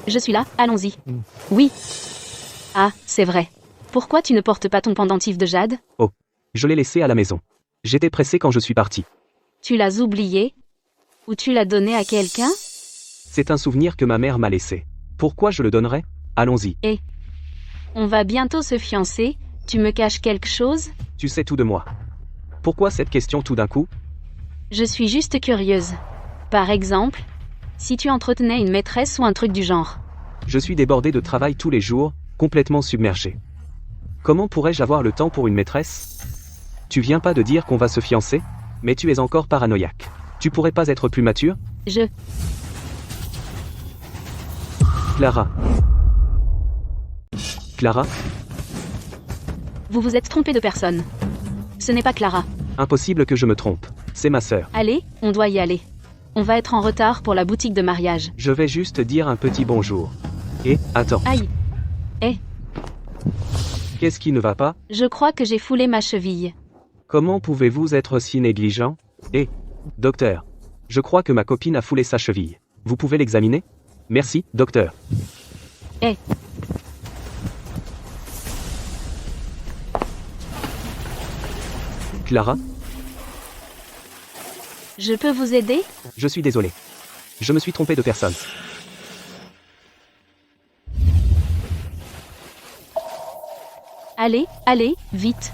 Je suis là, allons-y. Oui. Ah, c'est vrai. Pourquoi tu ne portes pas ton pendentif de jade? Oh, je l'ai laissé à la maison. J'étais pressé quand je suis parti. Tu l'as oublié? Ou tu l'as donné à quelqu'un? C'est un souvenir que ma mère m'a laissé. Pourquoi je le donnerais? Allons-y. On va bientôt se fiancer, tu me caches quelque chose? Tu sais tout de moi. Pourquoi cette question tout d'un coup? Je suis juste curieuse. Par exemple, si tu entretenais une maîtresse ou un truc du genre. Je suis débordé de travail tous les jours, complètement submergé. Comment pourrais-je avoir le temps pour une maîtresse? Tu viens pas de dire qu'on va se fiancer? Mais tu es encore paranoïaque. Tu pourrais pas être plus mature? Clara. Clara? Vous vous êtes trompé de personne. Ce n'est pas Clara. Impossible que je me trompe. C'est ma sœur. Allez, on doit y aller. On va être en retard pour la boutique de mariage. Je vais juste dire un petit bonjour. Et, attends. Aïe. Qu'est-ce qui ne va pas? Je crois que j'ai foulé ma cheville. Comment pouvez-vous être si négligent? Docteur. Je crois que ma copine a foulé sa cheville. Vous pouvez l'examiner? Merci, docteur. Clara? Je peux vous aider? Je suis désolé. Je me suis trompé de personne. Allez, allez, vite.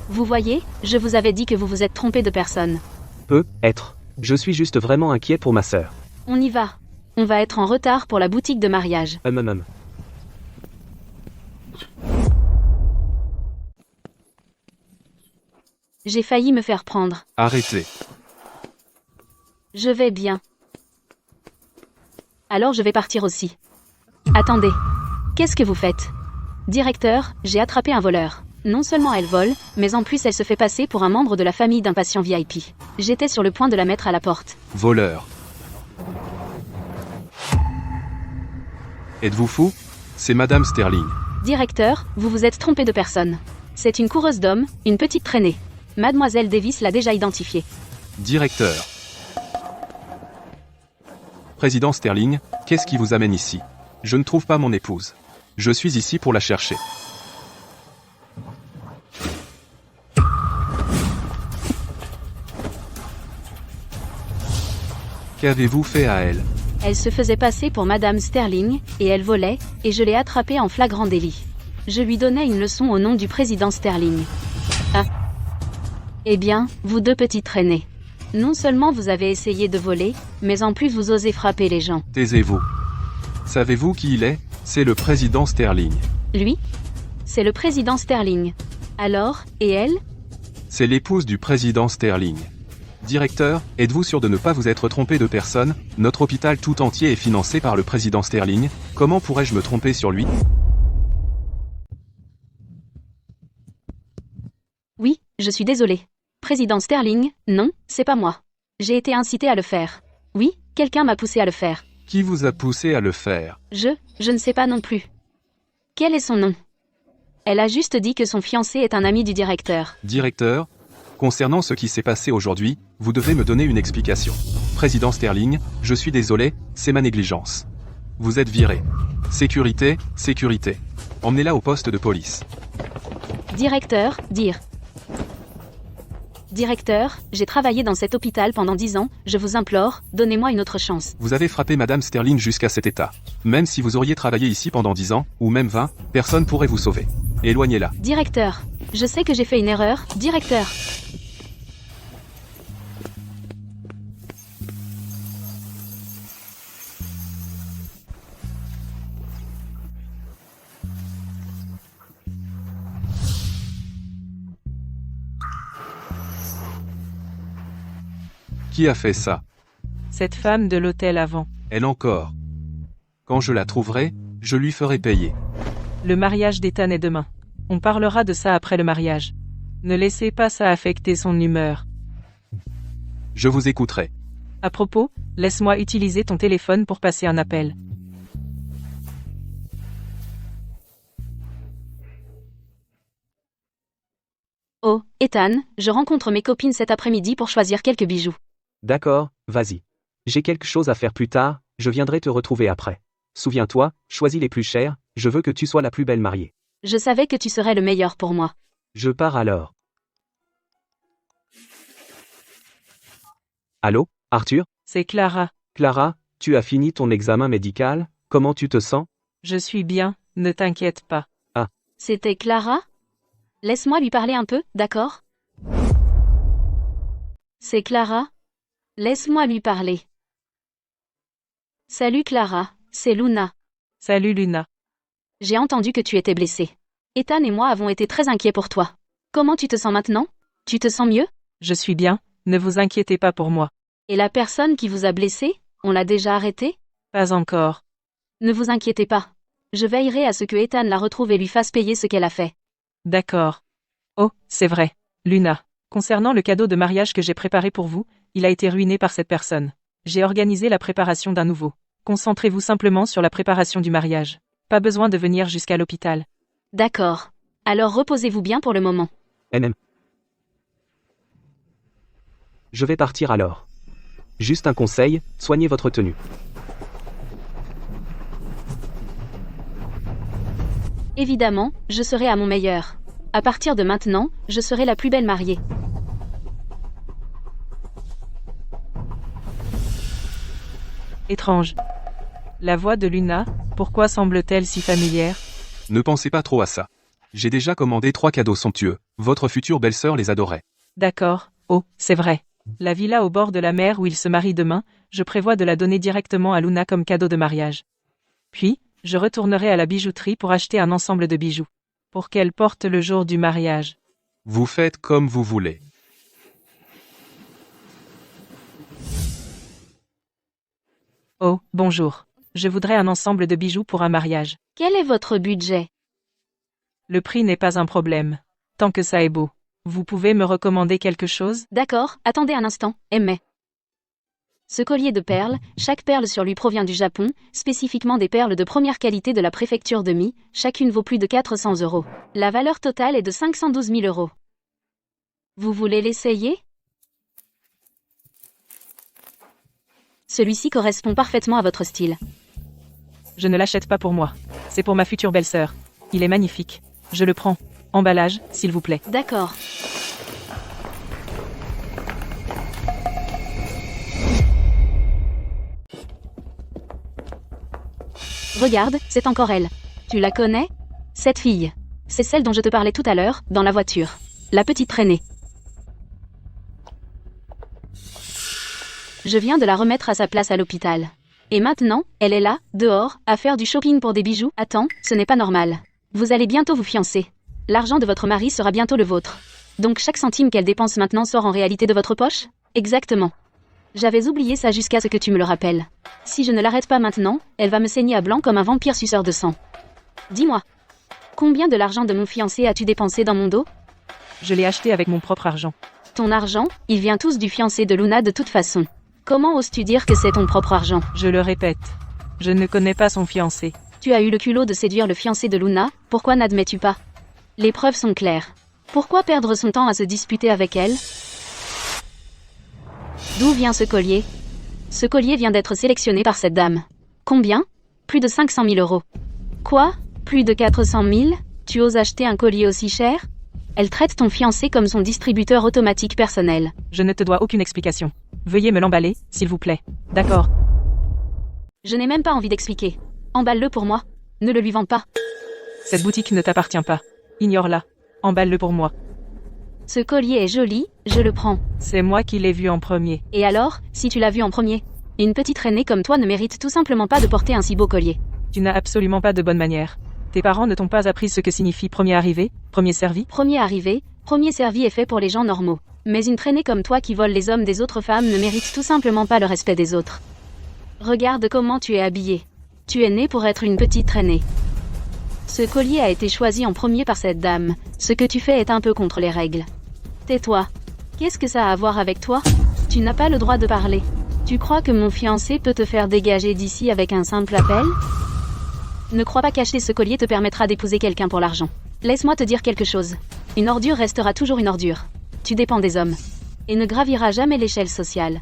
Vous voyez, je vous avais dit que vous vous êtes trompé de personne. Peut être. Je suis juste vraiment inquiet pour ma sœur. On y va. On va être en retard pour la boutique de mariage. J'ai failli me faire prendre. Arrêtez. Je vais bien. Alors je vais partir aussi. Attendez. Qu'est-ce que vous faites? Directeur, j'ai attrapé un voleur. Non seulement elle vole, mais en plus elle se fait passer pour un membre de la famille d'un patient VIP. J'étais sur le point de la mettre à la porte. Voleur. Êtes-vous fou? C'est Madame Sterling. Directeur, vous vous êtes trompé de personne. C'est une coureuse d'hommes, une petite traînée. Mademoiselle Davis l'a déjà identifiée. Directeur. Président Sterling, qu'est-ce qui vous amène ici? Je ne trouve pas mon épouse. Je suis ici pour la chercher. Qu'avez-vous fait à elle? Elle se faisait passer pour Madame Sterling, et elle volait, et je l'ai attrapée en flagrant délit. Je lui donnais une leçon au nom du président Sterling. Ah. Eh bien, vous deux petites traînées. Non seulement vous avez essayé de voler, mais en plus vous osez frapper les gens. Taisez-vous. Savez-vous qui il est? C'est le président Sterling. Lui? C'est le président Sterling. Alors, et elle? C'est l'épouse du président Sterling. Directeur, êtes-vous sûr de ne pas vous être trompé de personne? Notre hôpital tout entier est financé par le président Sterling. Comment pourrais-je me tromper sur lui? Oui, je suis désolé. Président Sterling, non, c'est pas moi. J'ai été incité à le faire. Oui, quelqu'un m'a poussé à le faire. Qui vous a poussé à le faire? Je ne sais pas non plus. Quel est son nom? Elle a juste dit que son fiancé est un ami du directeur. Directeur, concernant ce qui s'est passé aujourd'hui, vous devez me donner une explication. Président Sterling, je suis désolé, c'est ma négligence. Vous êtes viré. Sécurité, sécurité. Emmenez-la au poste de police. Directeur, Directeur, j'ai travaillé dans cet hôpital pendant 10 ans, je vous implore, donnez-moi une autre chance. Vous avez frappé Madame Sterling jusqu'à cet état. Même si vous auriez travaillé ici pendant 10 ans, ou même 20, personne pourrait vous sauver. Éloignez-la. Directeur, je sais que j'ai fait une erreur, directeur. Qui a fait ça? Cette femme de l'hôtel avant. Elle encore. Quand je la trouverai, je lui ferai payer. Le mariage d'Ethan est demain. On parlera de ça après le mariage. Ne laissez pas ça affecter son humeur. Je vous écouterai. À propos, laisse-moi utiliser ton téléphone pour passer un appel. Oh, Ethan, je rencontre mes copines cet après-midi pour choisir quelques bijoux. D'accord, vas-y. J'ai quelque chose à faire plus tard, je viendrai te retrouver après. Souviens-toi, choisis les plus chers, je veux que tu sois la plus belle mariée. Je savais que tu serais le meilleur pour moi. Je pars alors. Allô, Arthur? C'est Clara. Clara, tu as fini ton examen médical, comment tu te sens? Je suis bien, ne t'inquiète pas. C'était Clara? Laisse-moi lui parler un peu, d'accord? C'est Clara? Laisse-moi lui parler. Salut Clara, c'est Luna. Salut Luna. J'ai entendu que tu étais blessée. Ethan et moi avons été très inquiets pour toi. Comment tu te sens maintenant? Tu te sens mieux? Je suis bien, ne vous inquiétez pas pour moi. Et la personne qui vous a blessé, on l'a déjà arrêtée? Pas encore. Ne vous inquiétez pas. Je veillerai à ce que Ethan la retrouve et lui fasse payer ce qu'elle a fait. D'accord. Oh, c'est vrai. Luna. Concernant le cadeau de mariage que j'ai préparé pour vous, il a été ruiné par cette personne. J'ai organisé la préparation d'un nouveau. Concentrez-vous simplement sur la préparation du mariage. Pas besoin de venir jusqu'à l'hôpital. D'accord. Alors reposez-vous bien pour le moment. NM. Je vais partir alors. Juste un conseil, soignez votre tenue. Évidemment, je serai à mon meilleur. À partir de maintenant, je serai la plus belle mariée. Étrange. La voix de Luna, pourquoi semble-t-elle si familière? Ne pensez pas trop à ça. J'ai déjà commandé 3 cadeaux somptueux. Votre future belle-sœur les adorait. D'accord. Oh, c'est vrai. La villa au bord de la mer où il se marie demain, je prévois de la donner directement à Luna comme cadeau de mariage. Puis, je retournerai à la bijouterie pour acheter un ensemble de bijoux. Pour qu'elle porte le jour du mariage. Vous faites comme vous voulez. Oh, bonjour. Je voudrais un ensemble de bijoux pour un mariage. Quel est votre budget? Le prix n'est pas un problème. Tant que ça est beau. Vous pouvez me recommander quelque chose? D'accord, attendez un instant, Aimé. Ce collier de perles, chaque perle sur lui provient du Japon, spécifiquement des perles de première qualité de la préfecture de Mie, chacune vaut plus de 400 €. La valeur totale est de 512 000 €. Vous voulez l'essayer? Celui-ci correspond parfaitement à votre style. Je ne l'achète pas pour moi. C'est pour ma future belle-sœur. Il est magnifique. Je le prends. Emballage, s'il vous plaît. D'accord. Regarde, c'est encore elle. Tu la connais? Cette fille. C'est celle dont je te parlais tout à l'heure, dans la voiture. La petite traînée. Je viens de la remettre à sa place à l'hôpital. Et maintenant, elle est là, dehors, à faire du shopping pour des bijoux. Attends, ce n'est pas normal. Vous allez bientôt vous fiancer. L'argent de votre mari sera bientôt le vôtre. Donc chaque centime qu'elle dépense maintenant sort en réalité de votre poche? Exactement. J'avais oublié ça jusqu'à ce que tu me le rappelles. Si je ne l'arrête pas maintenant, elle va me saigner à blanc comme un vampire suceur de sang. Dis-moi. Combien de l'argent de mon fiancé as-tu dépensé dans mon dos? Je l'ai acheté avec mon propre argent. Ton argent, il vient tous du fiancé de Luna de toute façon. Comment oses-tu dire que c'est ton propre argent? Je le répète. Je ne connais pas son fiancé. Tu as eu le culot de séduire le fiancé de Luna, pourquoi n'admets-tu pas? Les preuves sont claires. Pourquoi perdre son temps à se disputer avec elle? D'où vient ce collier? Ce collier vient d'être sélectionné par cette dame. Combien? Plus de 500 000 euros. Quoi? Plus de 400 000? Tu oses acheter un collier aussi cher? Elle traite ton fiancé comme son distributeur automatique personnel. Je ne te dois aucune explication. Veuillez me l'emballer, s'il vous plaît. D'accord. Je n'ai même pas envie d'expliquer. Emballe-le pour moi. Ne le lui vends pas. Cette boutique ne t'appartient pas. Ignore-la. Emballe-le pour moi. Ce collier est joli, je le prends. C'est moi qui l'ai vu en premier. Et alors, si tu l'as vu en premier? Une petite traînée comme toi ne mérite tout simplement pas de porter un si beau collier. Tu n'as absolument pas de bonne manière. Tes parents ne t'ont pas appris ce que signifie premier arrivé, premier servi? Premier arrivé, premier servi est fait pour les gens normaux. Mais une traînée comme toi qui vole les hommes des autres femmes ne mérite tout simplement pas le respect des autres. Regarde comment tu es habillé. Tu es né pour être une petite traînée. Ce collier a été choisi en premier par cette dame. Ce que tu fais est un peu contre les règles. Tais-toi. Qu'est-ce que ça a à voir avec toi? Tu n'as pas le droit de parler. Tu crois que mon fiancé peut te faire dégager d'ici avec un simple appel? Ne crois pas qu'acheter ce collier te permettra d'épouser quelqu'un pour l'argent. Laisse-moi te dire quelque chose. Une ordure restera toujours une ordure. Tu dépends des hommes. Et ne graviras jamais l'échelle sociale.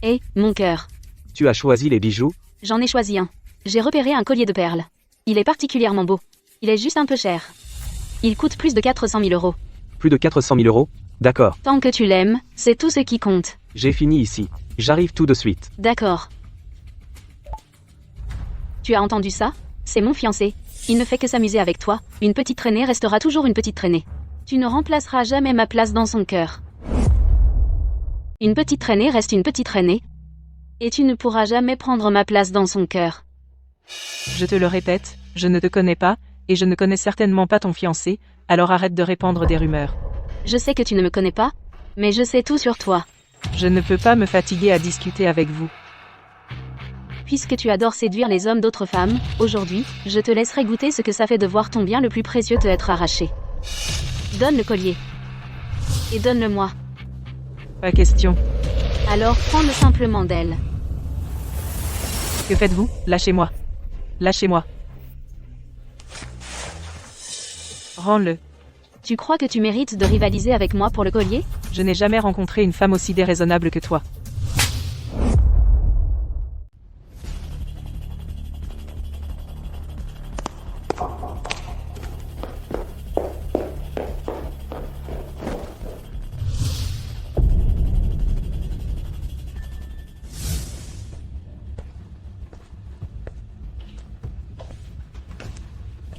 Hé, mon cœur. Tu as choisi les bijoux? J'en ai choisi un. J'ai repéré un collier de perles. Il est particulièrement beau. Il est juste un peu cher. Il coûte plus de 400 000 euros. Plus de 400 000 euros? D'accord. Tant que tu l'aimes, c'est tout ce qui compte. J'ai fini ici. J'arrive tout de suite. D'accord. Tu as entendu ça? C'est mon fiancé. Il ne fait que s'amuser avec toi. Une petite traînée restera toujours une petite traînée. Tu ne remplaceras jamais ma place dans son cœur. Une petite traînée reste une petite traînée. Et tu ne pourras jamais prendre ma place dans son cœur. Je te le répète, je ne te connais pas, et je ne connais certainement pas ton fiancé, alors arrête de répandre des rumeurs. Je sais que tu ne me connais pas, mais je sais tout sur toi. Je ne peux pas me fatiguer à discuter avec vous. Puisque tu adores séduire les hommes d'autres femmes, aujourd'hui, je te laisserai goûter ce que ça fait de voir ton bien le plus précieux te être arraché. Donne le collier. Et donne-le-moi. Pas question. Alors prends-le simplement d'elle. Que faites-vous? Lâchez-moi. Lâchez-moi. Rends-le. Tu crois que tu mérites de rivaliser avec moi pour le collier? Je n'ai jamais rencontré une femme aussi déraisonnable que toi.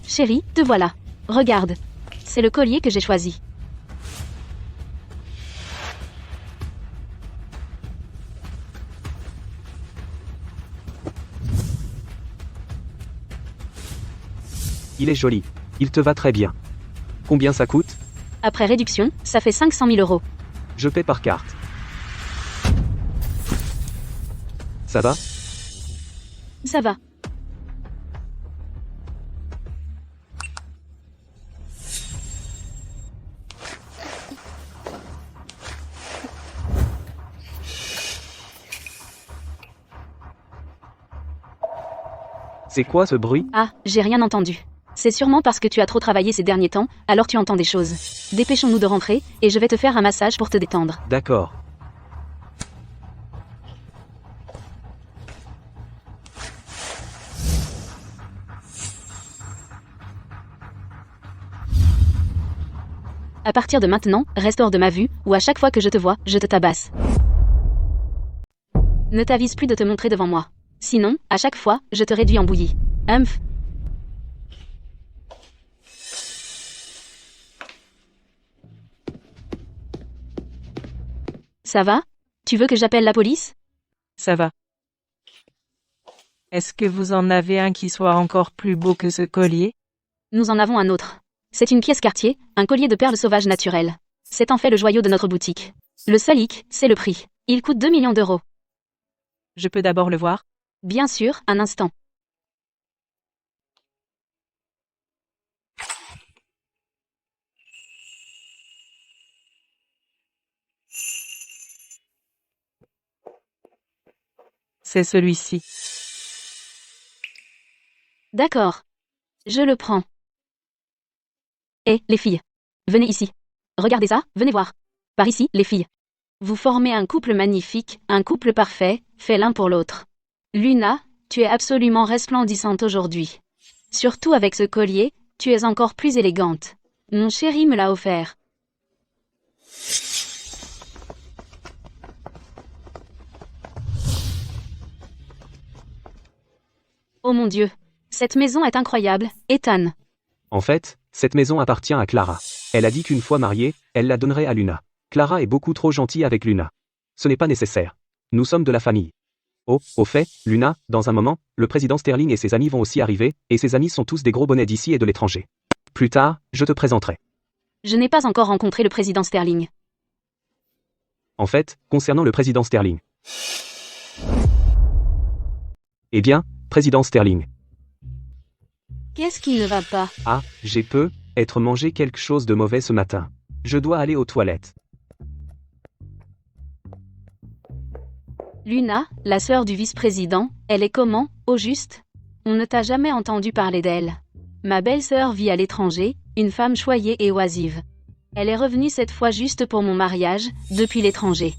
Chérie, te voilà. Regarde. C'est le collier que j'ai choisi. Il est joli. Il te va très bien. Combien ça coûte? Après réduction, ça fait 500 000 euros. Je paie par carte. Ça va? Ça va. C'est quoi ce bruit? Ah, j'ai rien entendu. C'est sûrement parce que tu as trop travaillé ces derniers temps, alors tu entends des choses. Dépêchons-nous de rentrer, et je vais te faire un massage pour te détendre. D'accord. À partir de maintenant, reste hors de ma vue, ou à chaque fois que je te vois, je te tabasse. Ne t'avise plus de te montrer devant moi. Sinon, à chaque fois, je te réduis en bouillie. Humph. Ça va? Tu veux que j'appelle la police? Ça va. Est-ce que vous en avez un qui soit encore plus beau que ce collier? Nous en avons un autre. C'est une pièce Cartier, un collier de perles sauvages naturelles. C'est en fait le joyau de notre boutique. Le seul hic, c'est le prix. Il coûte 2 millions d'euros. Je peux d'abord le voir? Bien sûr, un instant. C'est celui-ci. D'accord. Je le prends. Les filles. Venez ici. Regardez ça, venez voir. Par ici, les filles. Vous formez un couple magnifique, un couple parfait, fait l'un pour l'autre. Luna, tu es absolument resplendissante aujourd'hui. Surtout avec ce collier, tu es encore plus élégante. Mon chéri me l'a offert. Oh mon Dieu. Cette maison est incroyable, Ethan. En fait, cette maison appartient à Clara. Elle a dit qu'une fois mariée, elle la donnerait à Luna. Clara est beaucoup trop gentille avec Luna. Ce n'est pas nécessaire. Nous sommes de la famille. Oh, au fait, Luna, dans un moment, le président Sterling et ses amis vont aussi arriver, et ses amis sont tous des gros bonnets d'ici et de l'étranger. Plus tard, je te présenterai. Je n'ai pas encore rencontré le président Sterling. En fait, concernant le président Sterling. Eh bien, président Sterling. Qu'est-ce qui ne va pas? Ah, j'ai être mangé quelque chose de mauvais ce matin. Je dois aller aux toilettes. Luna, la sœur du vice-président, elle est comment, au juste? On ne t'a jamais entendu parler d'elle. Ma belle-sœur vit à l'étranger, une femme choyée et oisive. Elle est revenue cette fois juste pour mon mariage, depuis l'étranger.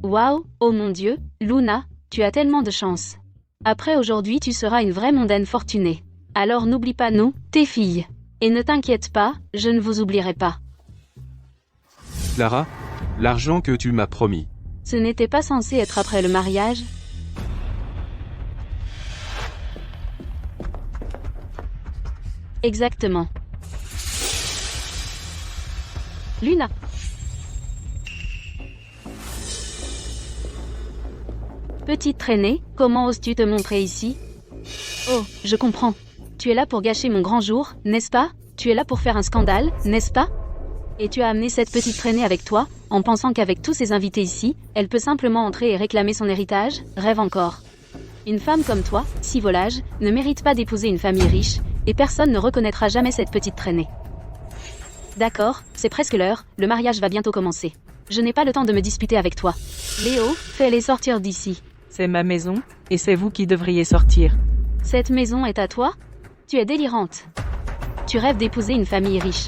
Waouh, oh mon Dieu, Luna, tu as tellement de chance. Après aujourd'hui tu seras une vraie mondaine fortunée. Alors n'oublie pas nous, tes filles. Et ne t'inquiète pas, je ne vous oublierai pas. Clara, l'argent que tu m'as promis. Ce n'était pas censé être après le mariage? Exactement. Luna. Petite traînée, comment oses-tu te montrer ici? Oh, je comprends. Tu es là pour gâcher mon grand jour, n'est-ce pas? Tu es là pour faire un scandale, n'est-ce pas? Et tu as amené cette petite traînée avec toi, en pensant qu'avec tous ces invités ici, elle peut simplement entrer et réclamer son héritage? Rêve encore. Une femme comme toi, si volage, ne mérite pas d'épouser une famille riche, et personne ne reconnaîtra jamais cette petite traînée. D'accord, c'est presque l'heure, le mariage va bientôt commencer. Je n'ai pas le temps de me disputer avec toi. Léo, fais-les sortir d'ici. C'est ma maison, et c'est vous qui devriez sortir. Cette maison est à toi? Tu es délirante. Tu rêves d'épouser une famille riche.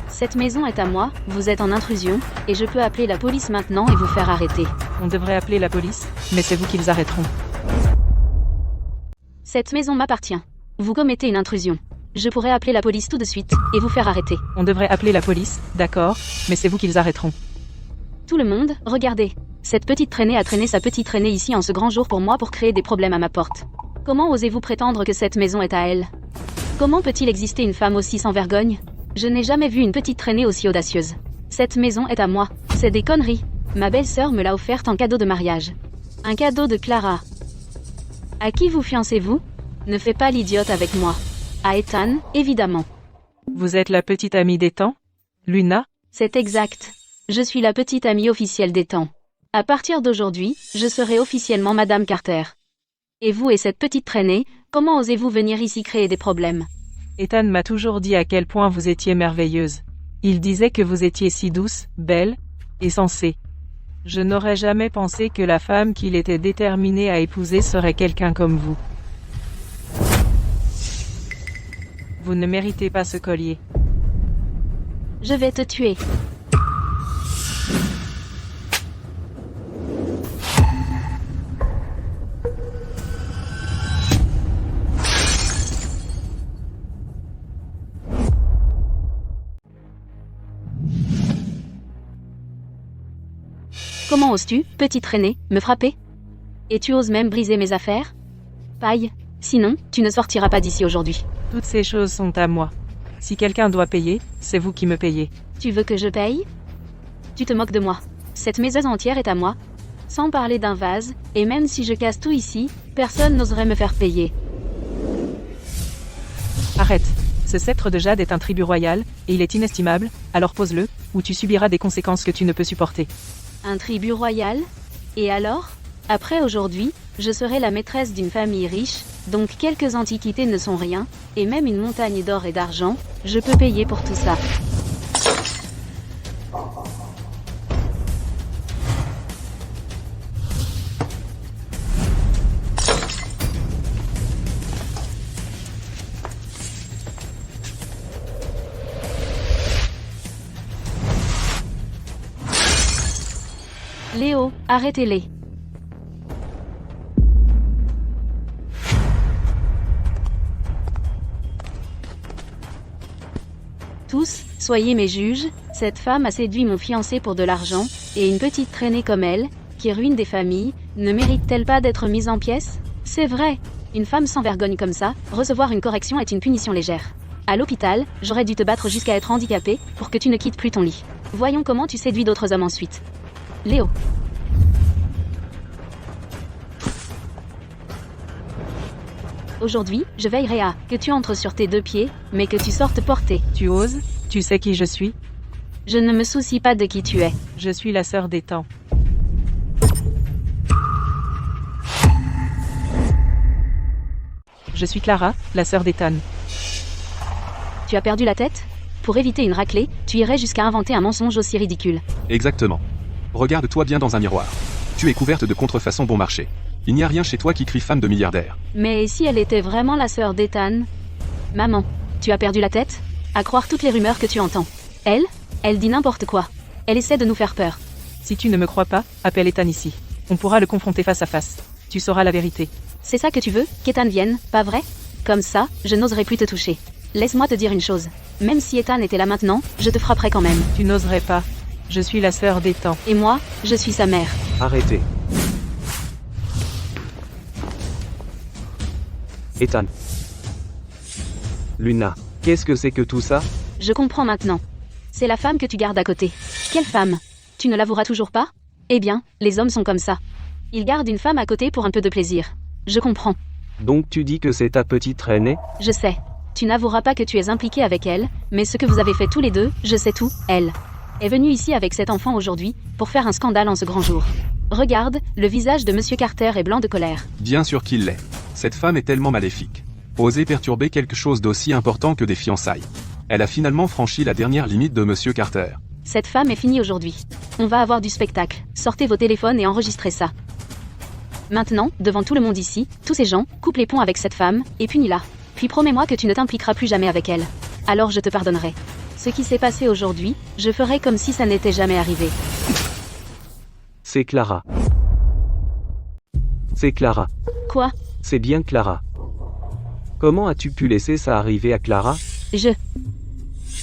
Cette maison est à moi, vous êtes en intrusion, et je peux appeler la police maintenant et vous faire arrêter. On devrait appeler la police, mais c'est vous qui les arrêteront. Cette maison m'appartient. Vous commettez une intrusion. Je pourrais appeler la police tout de suite, et vous faire arrêter. On devrait appeler la police, d'accord, mais c'est vous qui les arrêteront. Tout le monde, regardez. Cette petite traînée a traîné sa petite traînée ici en ce grand jour pour moi pour créer des problèmes à ma porte. Comment osez-vous prétendre que cette maison est à elle? Comment peut-il exister une femme aussi sans vergogne? Je n'ai jamais vu une petite traînée aussi audacieuse. Cette maison est à moi. C'est des conneries. Ma belle-sœur me l'a offerte en cadeau de mariage. Un cadeau de Clara. À qui vous fiancez-vous? Ne fais pas l'idiote avec moi. À Ethan, évidemment. Vous êtes la petite amie d'Ethan? Luna? C'est exact. Je suis la petite amie officielle d'Ethan. À partir d'aujourd'hui, je serai officiellement Madame Carter. Et vous et cette petite traînée, comment osez-vous venir ici créer des problèmes? Ethan m'a toujours dit à quel point vous étiez merveilleuse. Il disait que vous étiez si douce, belle, et sensée. Je n'aurais jamais pensé que la femme qu'il était déterminé à épouser serait quelqu'un comme vous. Vous ne méritez pas ce collier. Je vais te tuer. Comment oses-tu, petite traînée, me frapper? Et tu oses même briser mes affaires? Paille, sinon, tu ne sortiras pas d'ici aujourd'hui. Toutes ces choses sont à moi. Si quelqu'un doit payer, c'est vous qui me payez. Tu veux que je paye? Tu te moques de moi. Cette maison entière est à moi. Sans parler d'un vase, et même si je casse tout ici, personne n'oserait me faire payer. Arrête. Ce sceptre de jade est un tribut royal, et il est inestimable, alors pose-le, ou tu subiras des conséquences que tu ne peux supporter. Un tribut royal? Et alors? Après aujourd'hui, je serai la maîtresse d'une famille riche, donc quelques antiquités ne sont rien, et même une montagne d'or et d'argent, je peux payer pour tout ça. Léo, arrêtez-les. Tous, soyez mes juges, cette femme a séduit mon fiancé pour de l'argent, et une petite traînée comme elle, qui ruine des familles, ne mérite-t-elle pas d'être mise en pièces? C'est vrai. Une femme sans vergogne comme ça, recevoir une correction est une punition légère. À l'hôpital, j'aurais dû te battre jusqu'à être handicapé, pour que tu ne quittes plus ton lit. Voyons comment tu séduis d'autres hommes ensuite. Léo. Aujourd'hui, je veillerai à que tu entres sur tes 2 pieds, mais que tu sortes porté. Tu oses? Tu sais qui je suis? Je ne me soucie pas de qui tu es. Je suis la sœur d'Ethan. Je suis Clara, la sœur d'Ethan. Tu as perdu la tête? Pour éviter une raclée, tu irais jusqu'à inventer un mensonge aussi ridicule. Exactement. Regarde-toi bien dans un miroir. Tu es couverte de contrefaçons bon marché. Il n'y a rien chez toi qui crie femme de milliardaire. Mais si elle était vraiment la sœur d'Ethan? Maman, tu as perdu la tête? À croire toutes les rumeurs que tu entends. Elle dit n'importe quoi. Elle essaie de nous faire peur. Si tu ne me crois pas, appelle Ethan ici. On pourra le confronter face à face. Tu sauras la vérité. C'est ça que tu veux, qu'Ethan vienne, pas vrai? Comme ça, je n'oserais plus te toucher. Laisse-moi te dire une chose. Même si Ethan était là maintenant, je te frapperais quand même. Tu n'oserais pas. Je suis la sœur d'Ethan. Et moi, je suis sa mère. Arrêtez. Ethan. Luna, qu'est-ce que c'est que tout ça? Je comprends maintenant. C'est la femme que tu gardes à côté. Quelle femme? Tu ne l'avoueras toujours pas? Eh bien, les hommes sont comme ça. Ils gardent une femme à côté pour un peu de plaisir. Je comprends. Donc tu dis que c'est ta petite traînée? Je sais. Tu n'avoueras pas que tu es impliqué avec elle, mais ce que vous avez fait tous les deux, je sais tout, elle est venue ici avec cet enfant aujourd'hui, pour faire un scandale en ce grand jour. Regarde, le visage de Monsieur Carter est blanc de colère. Bien sûr qu'il l'est. Cette femme est tellement maléfique. Oser perturber quelque chose d'aussi important que des fiançailles. Elle a finalement franchi la dernière limite de Monsieur Carter. Cette femme est finie aujourd'hui. On va avoir du spectacle. Sortez vos téléphones et enregistrez ça. Maintenant, devant tout le monde ici, tous ces gens, coupe les ponts avec cette femme, et punis-la. Puis promets-moi que tu ne t'impliqueras plus jamais avec elle. Alors je te pardonnerai. Ce qui s'est passé aujourd'hui, je ferai comme si ça n'était jamais arrivé. C'est Clara. C'est Clara. Quoi? C'est bien Clara. Comment as-tu pu laisser ça arriver à Clara?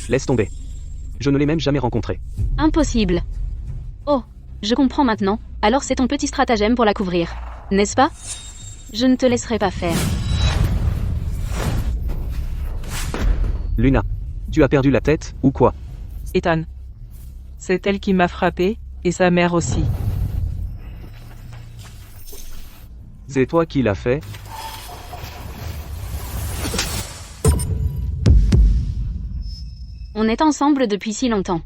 Laisse tomber. Je ne l'ai même jamais rencontrée. Impossible. Oh, je comprends maintenant. Alors c'est ton petit stratagème pour la couvrir. N'est-ce pas? Je ne te laisserai pas faire. Luna, tu as perdu la tête, ou quoi? Ethan. C'est elle qui m'a frappé, et sa mère aussi. C'est toi qui l'as fait? On est ensemble depuis si longtemps.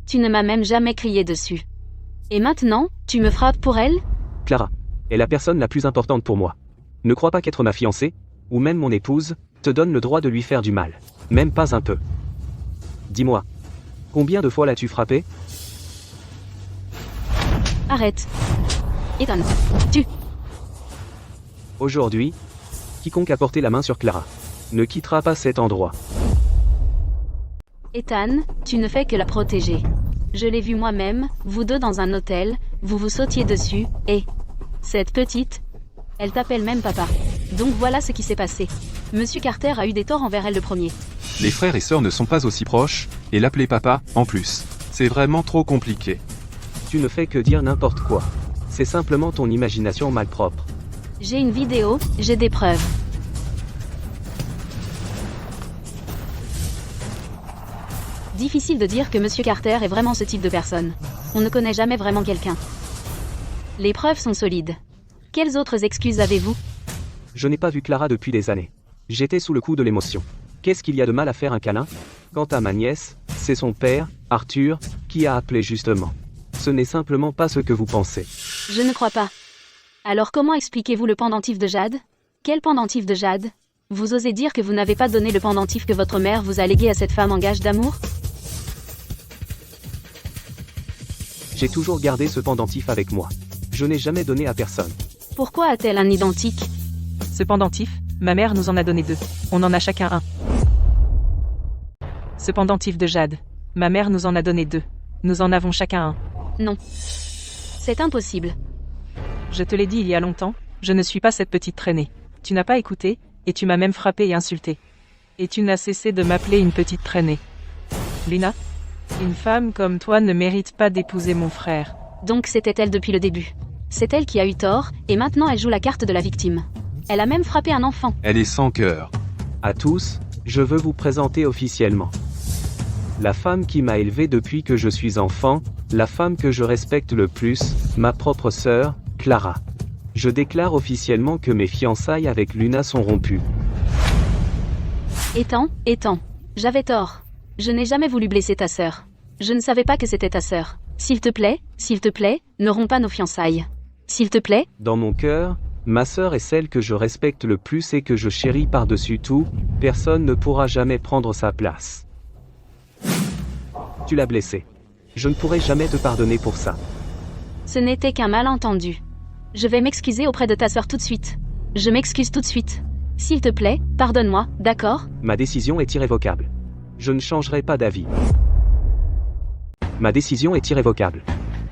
Tu ne m'as même jamais crié dessus. Et maintenant, tu me frappes pour elle? Clara est la personne la plus importante pour moi. Ne crois pas qu'être ma fiancée, ou même mon épouse, te donne le droit de lui faire du mal. Même pas un peu. Dis-moi, combien de fois l'as-tu frappé? Arrête. Ethan, tu... Aujourd'hui, quiconque a porté la main sur Clara ne quittera pas cet endroit. Ethan, tu ne fais que la protéger. Je l'ai vu moi-même, vous deux dans un hôtel, vous vous sautiez dessus, et... Cette petite... Elle t'appelle même papa. Donc voilà ce qui s'est passé. Monsieur Carter a eu des torts envers elle le premier. Les frères et sœurs ne sont pas aussi proches, et l'appeler papa, en plus. C'est vraiment trop compliqué. Tu ne fais que dire n'importe quoi. C'est simplement ton imagination malpropre. J'ai une vidéo, j'ai des preuves. Difficile de dire que Monsieur Carter est vraiment ce type de personne. On ne connaît jamais vraiment quelqu'un. Les preuves sont solides. Quelles autres excuses avez-vous? Je n'ai pas vu Clara depuis des années. J'étais sous le coup de l'émotion. Qu'est-ce qu'il y a de mal à faire un câlin? Quant à ma nièce, c'est son père, Arthur, qui a appelé justement. Ce n'est simplement pas ce que vous pensez. Je ne crois pas. Alors comment expliquez-vous le pendentif de Jade? Quel pendentif de Jade? Vous osez dire que vous n'avez pas donné le pendentif que votre mère vous a légué à cette femme en gage d'amour? J'ai toujours gardé ce pendentif avec moi. Je n'ai jamais donné à personne. Pourquoi a-t-elle un identique? Ce pendentif, ma mère nous en a donné 2. On en a chacun un. Ce pendentif de Jade, ma mère nous en a donné 2. Nous en avons chacun un. Non. C'est impossible. Je te l'ai dit il y a longtemps, je ne suis pas cette petite traînée. Tu n'as pas écouté, et tu m'as même frappé et insulté. Et tu n'as cessé de m'appeler une petite traînée. Luna, une femme comme toi ne mérite pas d'épouser mon frère. Donc c'était elle depuis le début. C'est elle qui a eu tort, et maintenant elle joue la carte de la victime. Elle a même frappé un enfant. Elle est sans cœur. À tous, je veux vous présenter officiellement. La femme qui m'a élevé depuis que je suis enfant, la femme que je respecte le plus, ma propre sœur, Clara. Je déclare officiellement que mes fiançailles avec Luna sont rompues. Étant, j'avais tort. Je n'ai jamais voulu blesser ta sœur. Je ne savais pas que c'était ta sœur. S'il te plaît, ne romps pas nos fiançailles. S'il te plaît. Dans mon cœur, ma sœur est celle que je respecte le plus et que je chéris par-dessus tout, personne ne pourra jamais prendre sa place. Tu l'as blessée. Je ne pourrai jamais te pardonner pour ça. Ce n'était qu'un malentendu. Je vais m'excuser auprès de ta sœur tout de suite. Je m'excuse tout de suite. S'il te plaît, pardonne-moi, d'accord? Ma décision est irrévocable. Je ne changerai pas d'avis. Ma décision est irrévocable.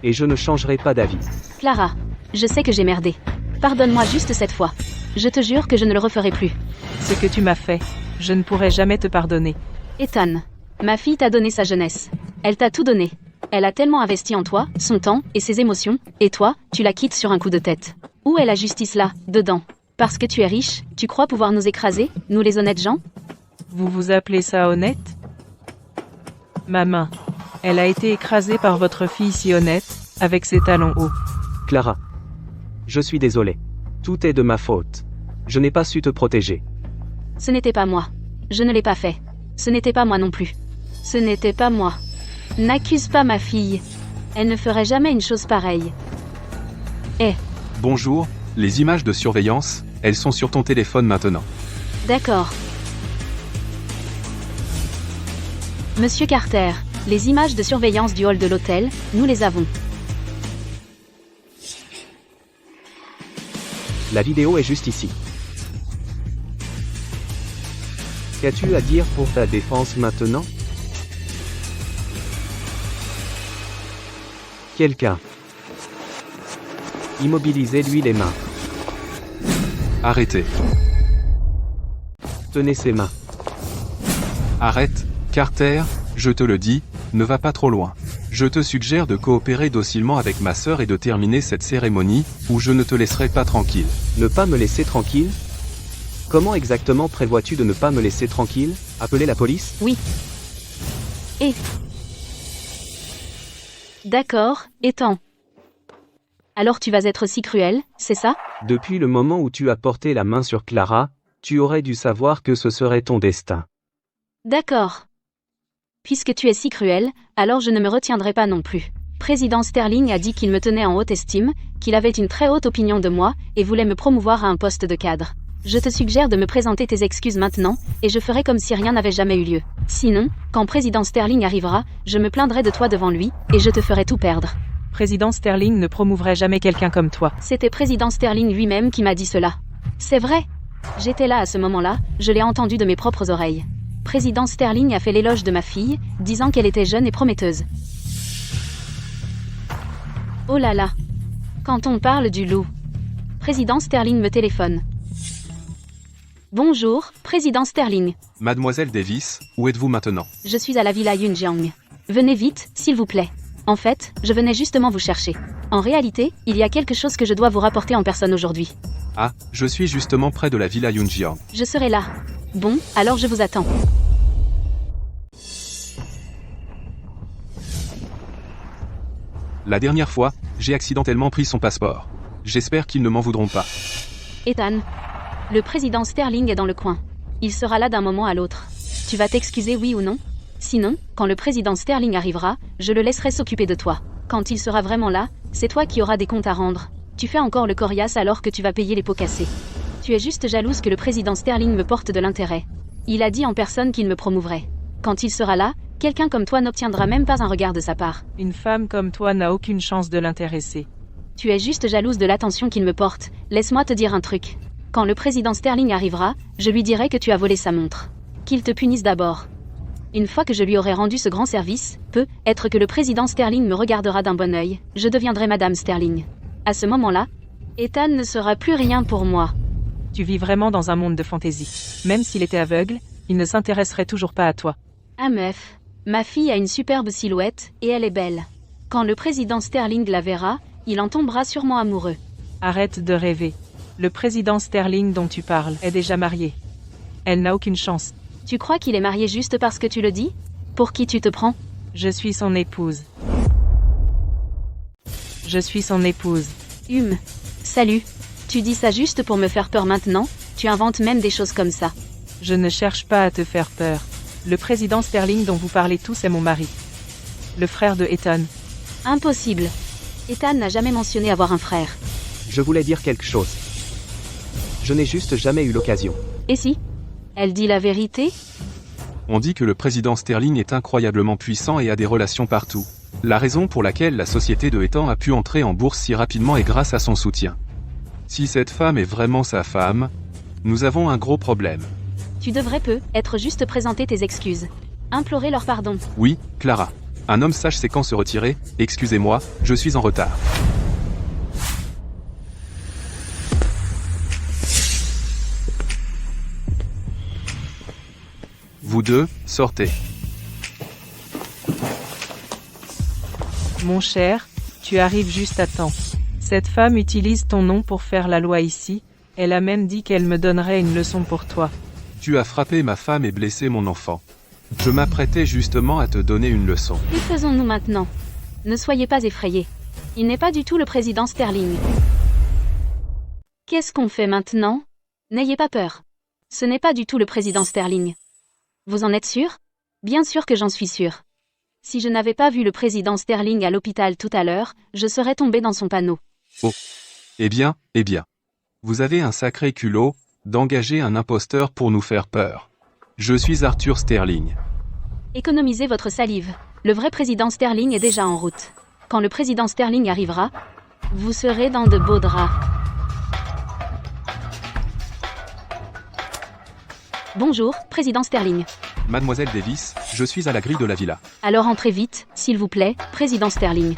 Et je ne changerai pas d'avis. Clara, je sais que j'ai merdé. Pardonne-moi juste cette fois. Je te jure que je ne le referai plus. Ce que tu m'as fait, je ne pourrai jamais te pardonner. Ethan, ma fille t'a donné sa jeunesse. Elle t'a tout donné. Elle a tellement investi en toi, son temps et ses émotions, et toi, tu la quittes sur un coup de tête. Où est la justice là, dedans? Parce que tu es riche, tu crois pouvoir nous écraser, nous les honnêtes gens? Vous vous appelez ça honnête? Ma main. Elle a été écrasée par votre fille si honnête, avec ses talons hauts. Clara. Je suis désolé. Tout est de ma faute. Je n'ai pas su te protéger. Ce n'était pas moi. Je ne l'ai pas fait. Ce n'était pas moi non plus. Ce n'était pas moi. N'accuse pas ma fille. Elle ne ferait jamais une chose pareille. Bonjour, les images de surveillance, elles sont sur ton téléphone maintenant. D'accord. Monsieur Carter, les images de surveillance du hall de l'hôtel, nous les avons. La vidéo est juste ici. Qu'as-tu à dire pour ta défense maintenant? Quelqu'un. Immobilisez-lui les mains. Arrêtez. Tenez ses mains. Arrête, Carter, je te le dis, ne va pas trop loin. Je te suggère de coopérer docilement avec ma sœur et de terminer cette cérémonie, ou je ne te laisserai pas tranquille. Ne pas me laisser tranquille? Comment exactement prévois-tu de ne pas me laisser tranquille? Appeler la police? Oui. D'accord, Ethan. Alors tu vas être si cruel, c'est ça? Depuis le moment où tu as porté la main sur Clara, tu aurais dû savoir que ce serait ton destin. D'accord. Puisque tu es si cruel, alors je ne me retiendrai pas non plus. Président Sterling a dit qu'il me tenait en haute estime, qu'il avait une très haute opinion de moi, et voulait me promouvoir à un poste de cadre. Je te suggère de me présenter tes excuses maintenant, et je ferai comme si rien n'avait jamais eu lieu. Sinon, quand Président Sterling arrivera, je me plaindrai de toi devant lui, et je te ferai tout perdre. Président Sterling ne promouvrait jamais quelqu'un comme toi. C'était Président Sterling lui-même qui m'a dit cela. C'est vrai. J'étais là à ce moment-là, je l'ai entendu de mes propres oreilles. Président Sterling a fait l'éloge de ma fille, disant qu'elle était jeune et prometteuse. Oh là là. Quand on parle du loup. Président Sterling me téléphone. Bonjour, Président Sterling. Mademoiselle Davis, où êtes-vous maintenant? Je suis à la villa Yunjiang. Venez vite, s'il vous plaît. En fait, je venais justement vous chercher. En réalité, il y a quelque chose que je dois vous rapporter en personne aujourd'hui. Ah, je suis justement près de la villa Yunjiang. Je serai là. Bon, alors je vous attends. La dernière fois, j'ai accidentellement pris son passeport. J'espère qu'ils ne m'en voudront pas. Ethan. Le président Sterling est dans le coin. Il sera là d'un moment à l'autre. Tu vas t'excuser, oui ou non? Sinon, quand le président Sterling arrivera, je le laisserai s'occuper de toi. Quand il sera vraiment là, c'est toi qui auras des comptes à rendre. Tu fais encore le coriace alors que tu vas payer les pots cassés. Tu es juste jalouse que le président Sterling me porte de l'intérêt. Il a dit en personne qu'il me promouvrait. Quand il sera là, quelqu'un comme toi n'obtiendra même pas un regard de sa part. Une femme comme toi n'a aucune chance de l'intéresser. Tu es juste jalouse de l'attention qu'il me porte. Laisse-moi te dire un truc. Quand le président Sterling arrivera, je lui dirai que tu as volé sa montre. Qu'il te punisse d'abord. Une fois que je lui aurai rendu ce grand service, peut-être que le président Sterling me regardera d'un bon œil, je deviendrai Madame Sterling. À ce moment-là, Ethan ne sera plus rien pour moi. Tu vis vraiment dans un monde de fantaisie. Même s'il était aveugle, il ne s'intéresserait toujours pas à toi. Ah meuf, ma fille a une superbe silhouette, et elle est belle. Quand le président Sterling la verra, il en tombera sûrement amoureux. Arrête de rêver. Le président Sterling dont tu parles est déjà marié. Elle n'a aucune chance. Tu crois qu'il est marié juste parce que tu le dis? Pour qui tu te prends? Je suis son épouse. Je suis son épouse. Salut. Tu dis ça juste pour me faire peur maintenant? Tu inventes même des choses comme ça. Je ne cherche pas à te faire peur. Le président Sterling dont vous parlez tous est mon mari. Le frère de Ethan. Impossible. Ethan n'a jamais mentionné avoir un frère. Je voulais dire quelque chose. Je n'ai juste jamais eu l'occasion. Et si? Elle dit la vérité? On dit que le président Sterling est incroyablement puissant et a des relations partout. La raison pour laquelle la société de Ethan a pu entrer en bourse si rapidement est grâce à son soutien. Si cette femme est vraiment sa femme, nous avons un gros problème. Tu devrais être juste présenter tes excuses. Implorer leur pardon. Oui, Clara. Un homme sage sait quand se retirer. Excusez-moi, je suis en retard. Vous deux, sortez. Mon cher, tu arrives juste à temps. Cette femme utilise ton nom pour faire la loi ici. Elle a même dit qu'elle me donnerait une leçon pour toi. Tu as frappé ma femme et blessé mon enfant. Je m'apprêtais justement à te donner une leçon. Que faisons-nous maintenant? Ne soyez pas effrayés. Il n'est pas du tout le président Sterling. Qu'est-ce qu'on fait maintenant? N'ayez pas peur. Ce n'est pas du tout le président Sterling. Vous en êtes sûr? Bien sûr que j'en suis sûr. Si je n'avais pas vu le président Sterling à l'hôpital tout à l'heure, je serais tombé dans son panneau. Oh. Eh bien. Vous avez un sacré culot d'engager un imposteur pour nous faire peur. Je suis Arthur Sterling. Économisez votre salive. Le vrai président Sterling est déjà en route. Quand le président Sterling arrivera, vous serez dans de beaux draps. Bonjour, président Sterling. Mademoiselle Davis, je suis à la grille de la villa. Alors entrez vite, s'il vous plaît, président Sterling.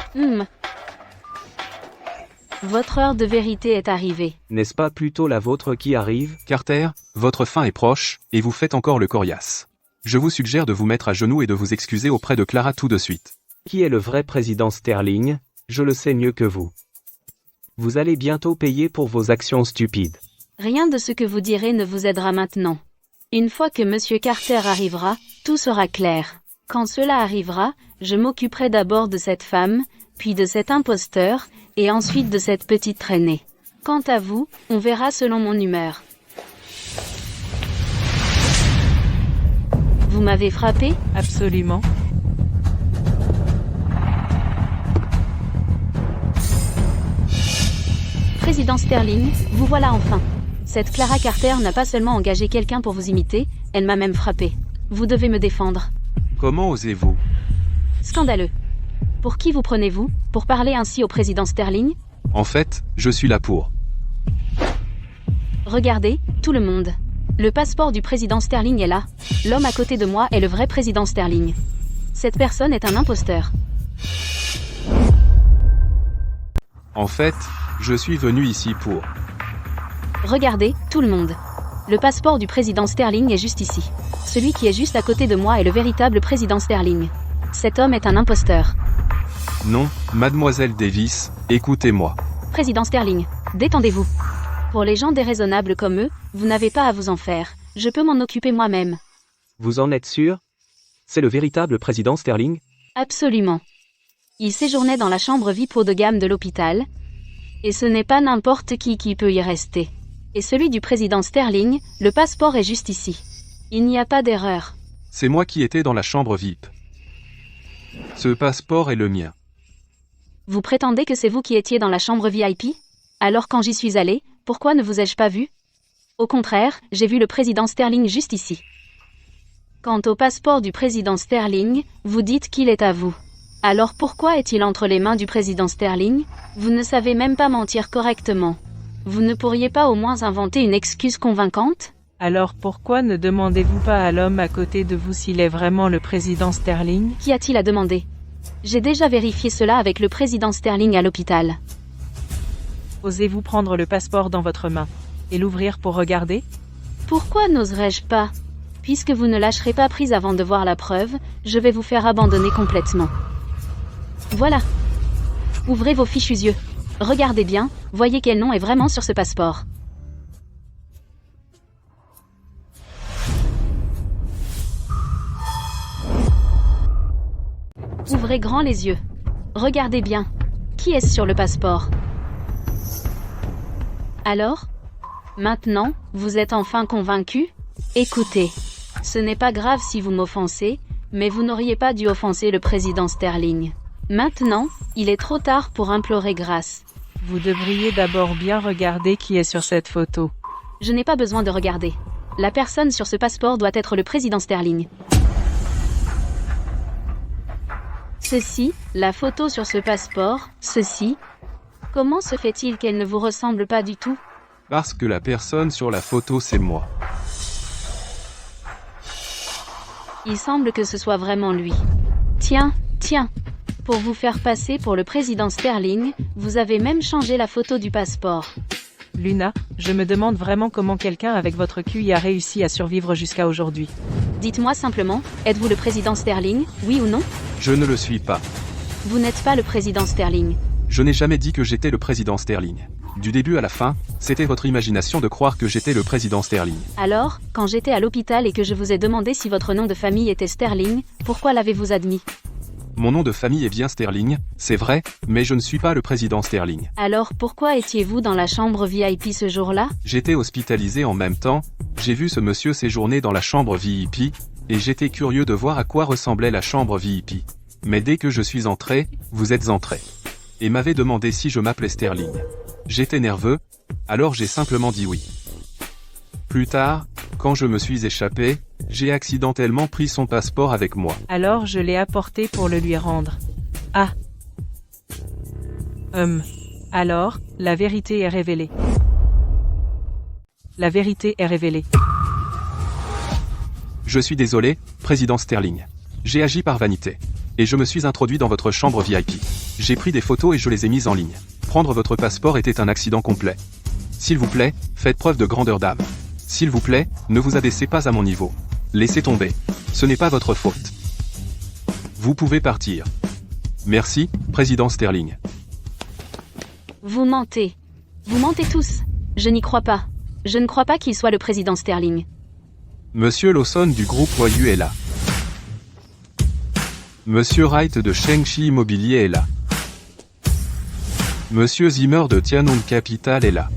Votre heure de vérité est arrivée. N'est-ce pas plutôt la vôtre qui arrive? Carter, votre fin est proche, et vous faites encore le coriace. Je vous suggère de vous mettre à genoux et de vous excuser auprès de Clara tout de suite. Qui est le vrai président Sterling? Je le sais mieux que vous. Vous allez bientôt payer pour vos actions stupides. Rien de ce que vous direz ne vous aidera maintenant. Une fois que Monsieur Carter arrivera, tout sera clair. Quand cela arrivera, je m'occuperai d'abord de cette femme, puis de cet imposteur, et ensuite de cette petite traînée. Quant à vous, on verra selon mon humeur. Vous m'avez frappé? Absolument. Président Sterling, vous voilà enfin. Cette Clara Carter n'a pas seulement engagé quelqu'un pour vous imiter, elle m'a même frappé. Vous devez me défendre. Comment osez-vous? Scandaleux. Pour qui vous prenez-vous, pour parler ainsi au président Sterling? En fait, je suis là pour. Regardez, tout le monde. Le passeport du président Sterling est là. L'homme à côté de moi est le vrai président Sterling. Cette personne est un imposteur. En fait, je suis venu ici pour... Regardez, tout le monde. Le passeport du président Sterling est juste ici. Celui qui est juste à côté de moi est le véritable président Sterling. Cet homme est un imposteur. Non, mademoiselle Davis, écoutez-moi. Président Sterling, détendez-vous. Pour les gens déraisonnables comme eux, vous n'avez pas à vous en faire. Je peux m'en occuper moi-même. Vous en êtes sûr? C'est le véritable président Sterling? Absolument. Il séjournait dans la chambre VIP haut de gamme de l'hôpital. Et ce n'est pas n'importe qui peut y rester. Et celui du président Sterling, le passeport est juste ici. Il n'y a pas d'erreur. C'est moi qui étais dans la chambre VIP. Ce passeport est le mien. Vous prétendez que c'est vous qui étiez dans la chambre VIP? Alors quand j'y suis allé, pourquoi ne vous ai-je pas vu? Au contraire, j'ai vu le président Sterling juste ici. Quant au passeport du président Sterling, vous dites qu'il est à vous. Alors pourquoi est-il entre les mains du président Sterling? Vous ne savez même pas mentir correctement. Vous ne pourriez pas au moins inventer une excuse convaincante? Alors pourquoi ne demandez-vous pas à l'homme à côté de vous s'il est vraiment le président Sterling? Qu'y a-t-il à demander? J'ai déjà vérifié cela avec le président Sterling à l'hôpital. Osez-vous prendre le passeport dans votre main et l'ouvrir pour regarder? Pourquoi n'oserais-je pas? Puisque vous ne lâcherez pas prise avant de voir la preuve, je vais vous faire abandonner complètement. Voilà. Ouvrez vos fichus yeux. Regardez bien, voyez quel nom est vraiment sur ce passeport. Ouvrez grand les yeux. Regardez bien. Qui est-ce sur le passeport? Alors? Maintenant, vous êtes enfin convaincu? Écoutez, ce n'est pas grave si vous m'offensez, mais vous n'auriez pas dû offenser le président Sterling. Maintenant, il est trop tard pour implorer grâce. Vous devriez d'abord bien regarder qui est sur cette photo. Je n'ai pas besoin de regarder. La personne sur ce passeport doit être le président Sterling. Ceci, la photo sur ce passeport, ceci. Comment se fait-il qu'elle ne vous ressemble pas du tout? Parce que la personne sur la photo c'est moi. Il semble que ce soit vraiment lui. Tiens. Pour vous faire passer pour le président Sterling, vous avez même changé la photo du passeport. Luna, je me demande vraiment comment quelqu'un avec votre QI a réussi à survivre jusqu'à aujourd'hui. Dites-moi simplement, êtes-vous le président Sterling, oui ou non? Je ne le suis pas. Vous n'êtes pas le président Sterling. Je n'ai jamais dit que j'étais le président Sterling. Du début à la fin, c'était votre imagination de croire que j'étais le président Sterling. Alors, quand j'étais à l'hôpital et que je vous ai demandé si votre nom de famille était Sterling, pourquoi l'avez-vous admis? Mon nom de famille est bien Sterling, c'est vrai, mais je ne suis pas le président Sterling. Alors pourquoi étiez-vous dans la chambre VIP ce jour-là? J'étais hospitalisé en même temps, j'ai vu ce monsieur séjourner dans la chambre VIP, et j'étais curieux de voir à quoi ressemblait la chambre VIP. Mais dès que je suis entré, vous êtes entré. Et m'avez demandé si je m'appelais Sterling. J'étais nerveux, alors j'ai simplement dit oui. Plus tard, quand je me suis échappé, j'ai accidentellement pris son passeport avec moi. Alors je l'ai apporté pour le lui rendre. Ah. Alors, la vérité est révélée. La vérité est révélée. Je suis désolé, président Sterling. J'ai agi par vanité. Et je me suis introduit dans votre chambre VIP. J'ai pris des photos et je les ai mises en ligne. Prendre votre passeport était un accident complet. S'il vous plaît, faites preuve de grandeur d'âme. S'il vous plaît, ne vous abaissez pas à mon niveau. Laissez tomber. Ce n'est pas votre faute. Vous pouvez partir. Merci, président Sterling. Vous mentez. Vous mentez tous. Je n'y crois pas. Je ne crois pas qu'il soit le président Sterling. Monsieur Lawson du groupe Oyu est là. Monsieur Wright de Shengchi Immobilier est là. Monsieur Zimmer de Tianong Capital est là.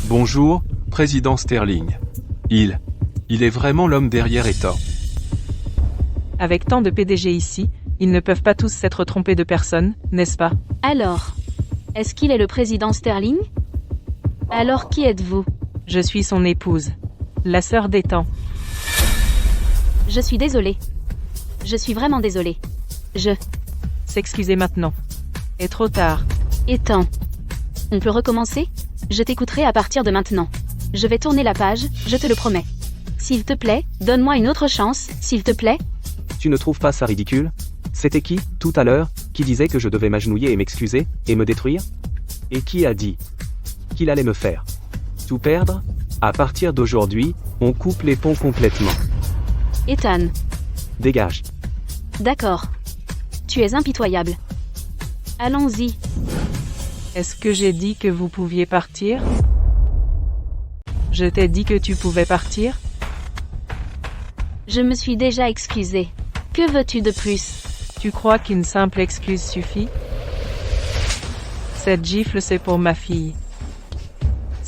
Bonjour, président Sterling. Il est vraiment l'homme derrière Etor. Avec tant de PDG ici, ils ne peuvent pas tous s'être trompés de personne, n'est-ce pas? Alors, est-ce qu'il est le président Sterling? Alors qui êtes-vous? Je suis son épouse. La sœur d'Ethan. Je suis désolée. Je suis vraiment désolée. S'excuser maintenant. Est trop tard. Ethan. On peut recommencer? Je t'écouterai à partir de maintenant. Je vais tourner la page, je te le promets. S'il te plaît, donne-moi une autre chance, s'il te plaît. Tu ne trouves pas ça ridicule? C'était qui, tout à l'heure, qui disait que je devais m'agenouiller et m'excuser, et me détruire? Et qui a dit qu'il allait me faire tout perdre? À partir d'aujourd'hui, on coupe les ponts complètement. Ethan. Dégage. D'accord. Tu es impitoyable. Allons-y. Est-ce que j'ai dit que vous pouviez partir? Je t'ai dit que tu pouvais partir? Je me suis déjà excusée. Que veux-tu de plus? Tu crois qu'une simple excuse suffit? Cette gifle c'est pour ma fille.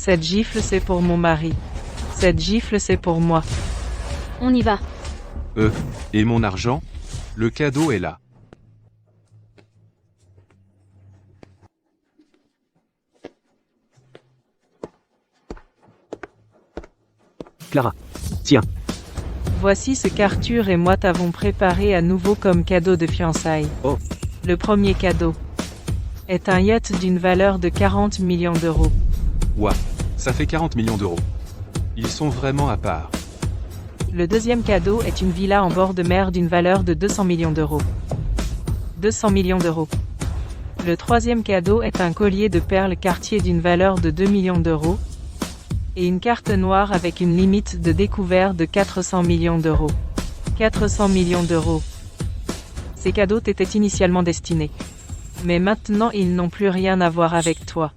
Cette gifle c'est pour mon mari. Cette gifle c'est pour moi. On y va. Et mon argent? Le cadeau est là. Clara. Tiens. Voici ce qu'Arthur et moi t'avons préparé à nouveau comme cadeau de fiançailles. Oh. Le premier cadeau est un yacht d'une valeur de 40 millions d'euros. Ouah, ça fait 40 millions d'euros. Ils sont vraiment à part. Le deuxième cadeau est une villa en bord de mer d'une valeur de 200 millions d'euros. 200 millions d'euros. Le troisième cadeau est un collier de perles Cartier d'une valeur de 2 millions d'euros. Et une carte noire avec une limite de découvert de 400 millions d'euros. 400 millions d'euros. Ces cadeaux t'étaient initialement destinés. Mais maintenant ils n'ont plus rien à voir avec toi.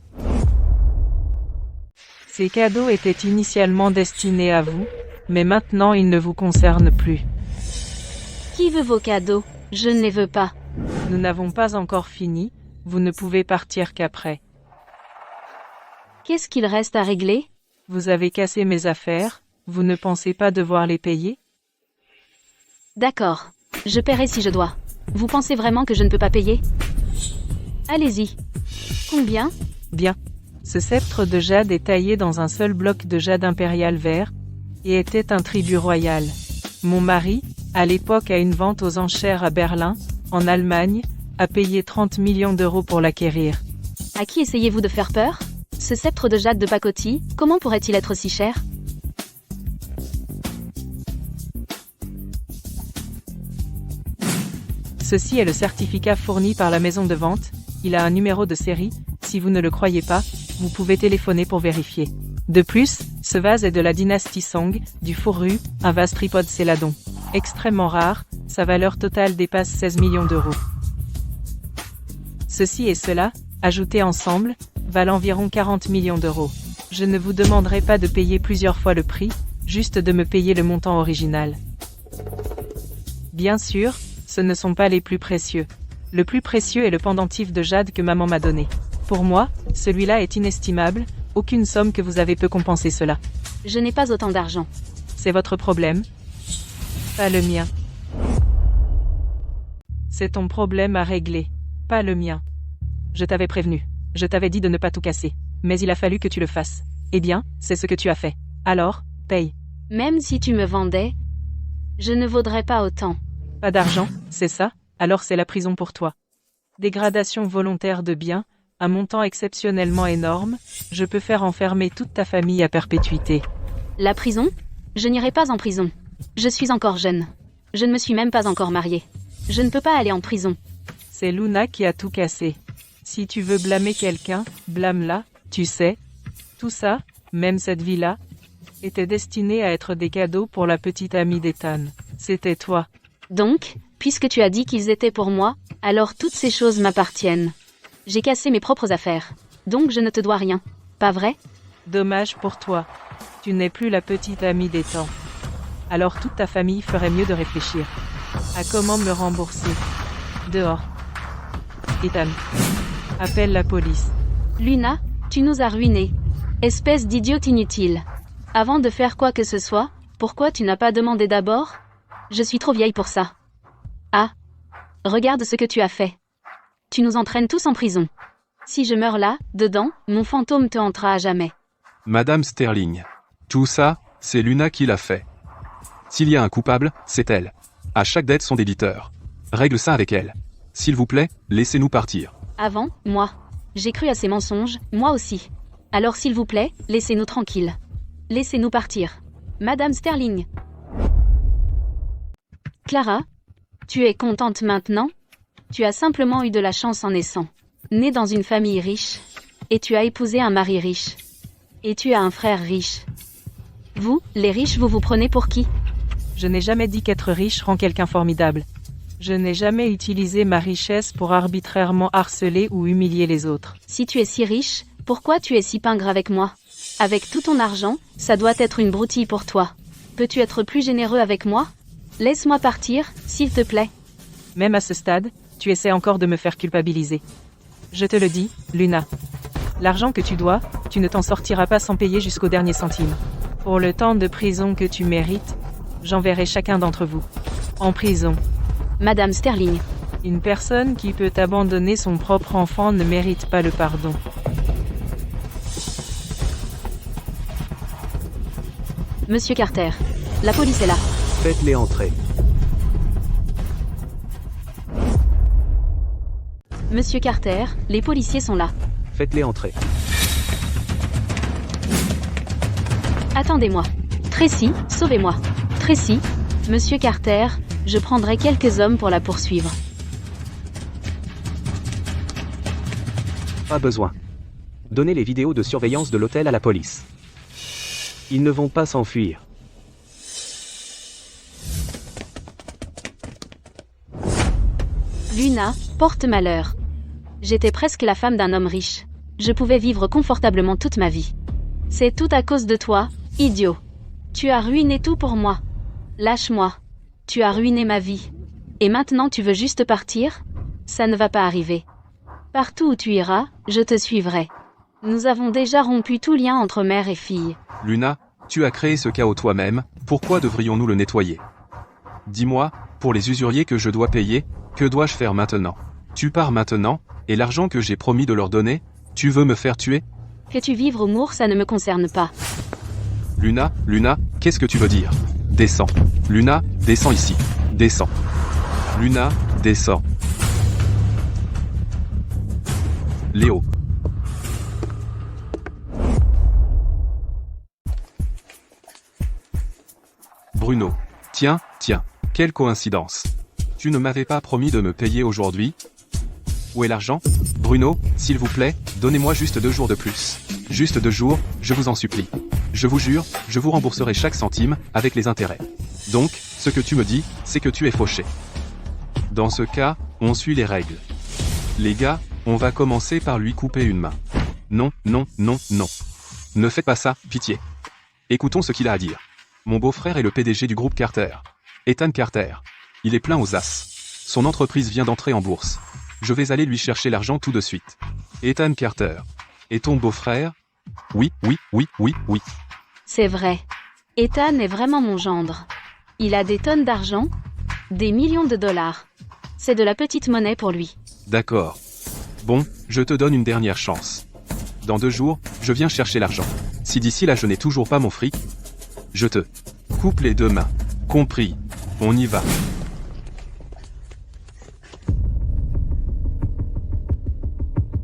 Ces cadeaux étaient initialement destinés à vous, mais maintenant ils ne vous concernent plus. Qui veut vos cadeaux? Je ne les veux pas. Nous n'avons pas encore fini, vous ne pouvez partir qu'après. Qu'est-ce qu'il reste à régler? Vous avez cassé mes affaires, vous ne pensez pas devoir les payer? D'accord. Je paierai si je dois. Vous pensez vraiment que je ne peux pas payer? Allez-y. Combien? Bien. Ce sceptre de jade est taillé dans un seul bloc de jade impérial vert, et était un tribut royal. Mon mari, à l'époque à une vente aux enchères à Berlin, en Allemagne, a payé 30 millions d'euros pour l'acquérir. À qui essayez-vous de faire peur? Ce sceptre de jade de pacotille, comment pourrait-il être si cher? Ceci est le certificat fourni par la maison de vente, il a un numéro de série, si vous ne le croyez pas, vous pouvez téléphoner pour vérifier. De plus, ce vase est de la dynastie Song, du Fourru, un vase tripode Céladon. Extrêmement rare, sa valeur totale dépasse 16 millions d'euros. Ceci et cela, ajoutés ensemble, valent environ 40 millions d'euros. Je ne vous demanderai pas de payer plusieurs fois le prix, juste de me payer le montant original. Bien sûr, ce ne sont pas les plus précieux. Le plus précieux est le pendentif de jade que maman m'a donné. Pour moi, celui-là est inestimable, aucune somme que vous avez peut compenser cela. Je n'ai pas autant d'argent. C'est votre problème, pas le mien. C'est ton problème à régler, pas le mien. Je t'avais prévenu, je t'avais dit de ne pas tout casser, mais il a fallu que tu le fasses. Eh bien, c'est ce que tu as fait. Alors, paye. Même si tu me vendais, je ne vaudrais pas autant. Pas d'argent, c'est ça? Alors c'est la prison pour toi. Dégradation volontaire de biens, un montant exceptionnellement énorme, je peux faire enfermer toute ta famille à perpétuité. La prison? Je n'irai pas en prison. Je suis encore jeune. Je ne me suis même pas encore mariée. Je ne peux pas aller en prison. C'est Luna qui a tout cassé. Si tu veux blâmer quelqu'un, blâme-la, tu sais. Tout ça, même cette vie-là, était destiné à être des cadeaux pour la petite amie d'Ethan. C'était toi. Donc, puisque tu as dit qu'ils étaient pour moi, alors toutes ces choses m'appartiennent. J'ai cassé mes propres affaires. Donc je ne te dois rien. Pas vrai? Dommage pour toi. Tu n'es plus la petite amie d'Ethan. Alors toute ta famille ferait mieux de réfléchir à comment me rembourser. Dehors. Ethan. Appelle la police. Luna, tu nous as ruinés. Espèce d'idiote inutile. Avant de faire quoi que ce soit, pourquoi tu n'as pas demandé d'abord? Je suis trop vieille pour ça. Ah. Regarde ce que tu as fait. Tu nous entraînes tous en prison. Si je meurs là, dedans, mon fantôme te hantera à jamais. Madame Sterling. Tout ça, c'est Luna qui l'a fait. S'il y a un coupable, c'est elle. À chaque dette son débiteur. Règle ça avec elle. S'il vous plaît, laissez-nous partir. Avant, moi. J'ai cru à ces mensonges, moi aussi. Alors s'il vous plaît, laissez-nous tranquilles. Laissez-nous partir. Madame Sterling. Clara, tu es contente maintenant? Tu as simplement eu de la chance en naissant. Née dans une famille riche. Et tu as épousé un mari riche. Et tu as un frère riche. Vous, les riches, vous vous prenez pour qui? Je n'ai jamais dit qu'être riche rend quelqu'un formidable. Je n'ai jamais utilisé ma richesse pour arbitrairement harceler ou humilier les autres. Si tu es si riche, pourquoi tu es si pingre avec moi? Avec tout ton argent, ça doit être une broutille pour toi. Peux-tu être plus généreux avec moi? Laisse-moi partir, s'il te plaît. Même à ce stade, tu essaies encore de me faire culpabiliser. Je te le dis, Luna. L'argent que tu dois, tu ne t'en sortiras pas sans payer jusqu'au dernier centime. Pour le temps de prison que tu mérites, j'enverrai chacun d'entre vous en prison. Madame Sterling. Une personne qui peut abandonner son propre enfant ne mérite pas le pardon. Monsieur Carter. La police est là. Faites-les entrer. Monsieur Carter, les policiers sont là. Faites-les entrer. Attendez-moi. Tracy, sauvez-moi. Tracy, Monsieur Carter, je prendrai quelques hommes pour la poursuivre. Pas besoin. Donnez les vidéos de surveillance de l'hôtel à la police. Ils ne vont pas s'enfuir. Luna, porte malheur. J'étais presque la femme d'un homme riche. Je pouvais vivre confortablement toute ma vie. C'est tout à cause de toi, idiot. Tu as ruiné tout pour moi. Lâche-moi. Tu as ruiné ma vie. Et maintenant tu veux juste partir? Ça ne va pas arriver. Partout où tu iras, je te suivrai. Nous avons déjà rompu tout lien entre mère et fille. Luna, tu as créé ce chaos toi-même, pourquoi devrions-nous le nettoyer? Dis-moi, pour les usuriers que je dois payer, que dois-je faire maintenant? Tu pars maintenant, et l'argent que j'ai promis de leur donner, tu veux me faire tuer? Que tu vives au Mour, ça ne me concerne pas. Luna, qu'est-ce que tu veux dire? Descends. Luna, descends ici. Descends. Luna, descends. Léo. Bruno. Tiens, quelle coïncidence. Tu ne m'avais pas promis de me payer aujourd'hui? Où est l'argent? Bruno, s'il vous plaît, donnez-moi juste 2 jours de plus. Juste 2 jours, je vous en supplie. Je vous jure, je vous rembourserai chaque centime, avec les intérêts. Donc, ce que tu me dis, c'est que tu es fauché. Dans ce cas, on suit les règles. Les gars, on va commencer par lui couper une main. Non. Ne faites pas ça, pitié. Écoutons ce qu'il a à dire. Mon beau-frère est le PDG du groupe Carter. Ethan Carter. Il est plein aux as. Son entreprise vient d'entrer en bourse. Je vais aller lui chercher l'argent tout de suite. Ethan Carter. Et ton beau-frère? Oui. C'est vrai. Ethan est vraiment mon gendre. Il a des tonnes d'argent, des millions de dollars. C'est de la petite monnaie pour lui. D'accord. Bon, je te donne une dernière chance. Dans 2 jours, je viens chercher l'argent. Si d'ici là je n'ai toujours pas mon fric, je te coupe les 2 mains. Compris. On y va.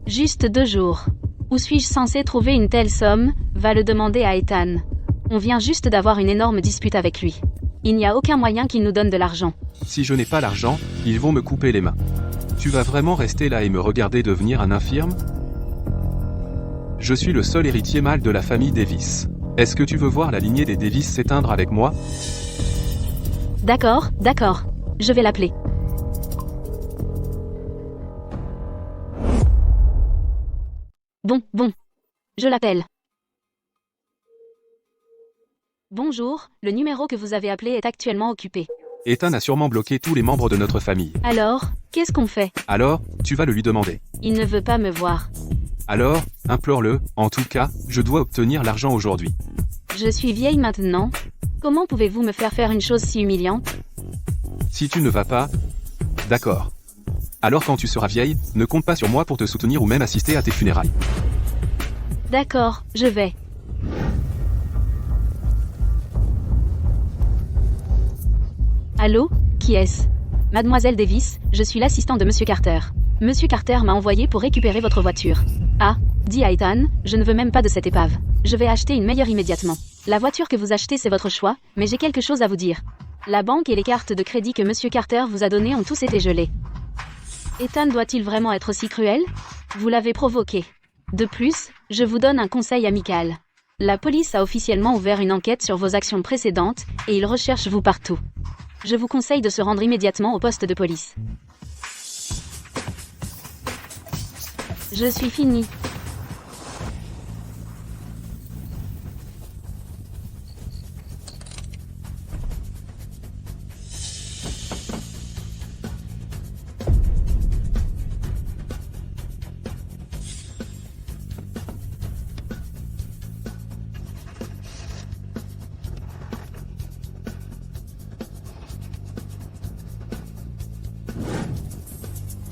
Juste 2 jours. Où suis-je censé trouver une telle somme? Va le demander à Ethan. On vient juste d'avoir une énorme dispute avec lui. Il n'y a aucun moyen qu'il nous donne de l'argent. Si je n'ai pas l'argent, ils vont me couper les mains. Tu vas vraiment rester là et me regarder devenir un infirme? Je suis le seul héritier mâle de la famille Davis. Est-ce que tu veux voir la lignée des Davis s'éteindre avec moi? D'accord. Je vais l'appeler. Bon. Je l'appelle. Bonjour, le numéro que vous avez appelé est actuellement occupé. Ethan a sûrement bloqué tous les membres de notre famille. Alors, qu'est-ce qu'on fait? Alors, tu vas le lui demander. Il ne veut pas me voir. Alors, implore-le, en tout cas, je dois obtenir l'argent aujourd'hui. Je suis vieille maintenant. Comment pouvez-vous me faire une chose si humiliante? Si tu ne vas pas... D'accord. Alors quand tu seras vieille, ne compte pas sur moi pour te soutenir ou même assister à tes funérailles. D'accord, je vais. Allô? Qui est-ce? Mademoiselle Davis, je suis l'assistant de Monsieur Carter. Monsieur Carter m'a envoyé pour récupérer votre voiture. Ah, dis à Ethan, je ne veux même pas de cette épave. Je vais acheter une meilleure immédiatement. La voiture que vous achetez c'est votre choix, mais j'ai quelque chose à vous dire. La banque et les cartes de crédit que Monsieur Carter vous a données ont tous été gelées. Ethan doit-il vraiment être si cruel? Vous l'avez provoqué. De plus, je vous donne un conseil amical. La police a officiellement ouvert une enquête sur vos actions précédentes, et ils recherchent vous partout. Je vous conseille de se rendre immédiatement au poste de police. Je suis fini.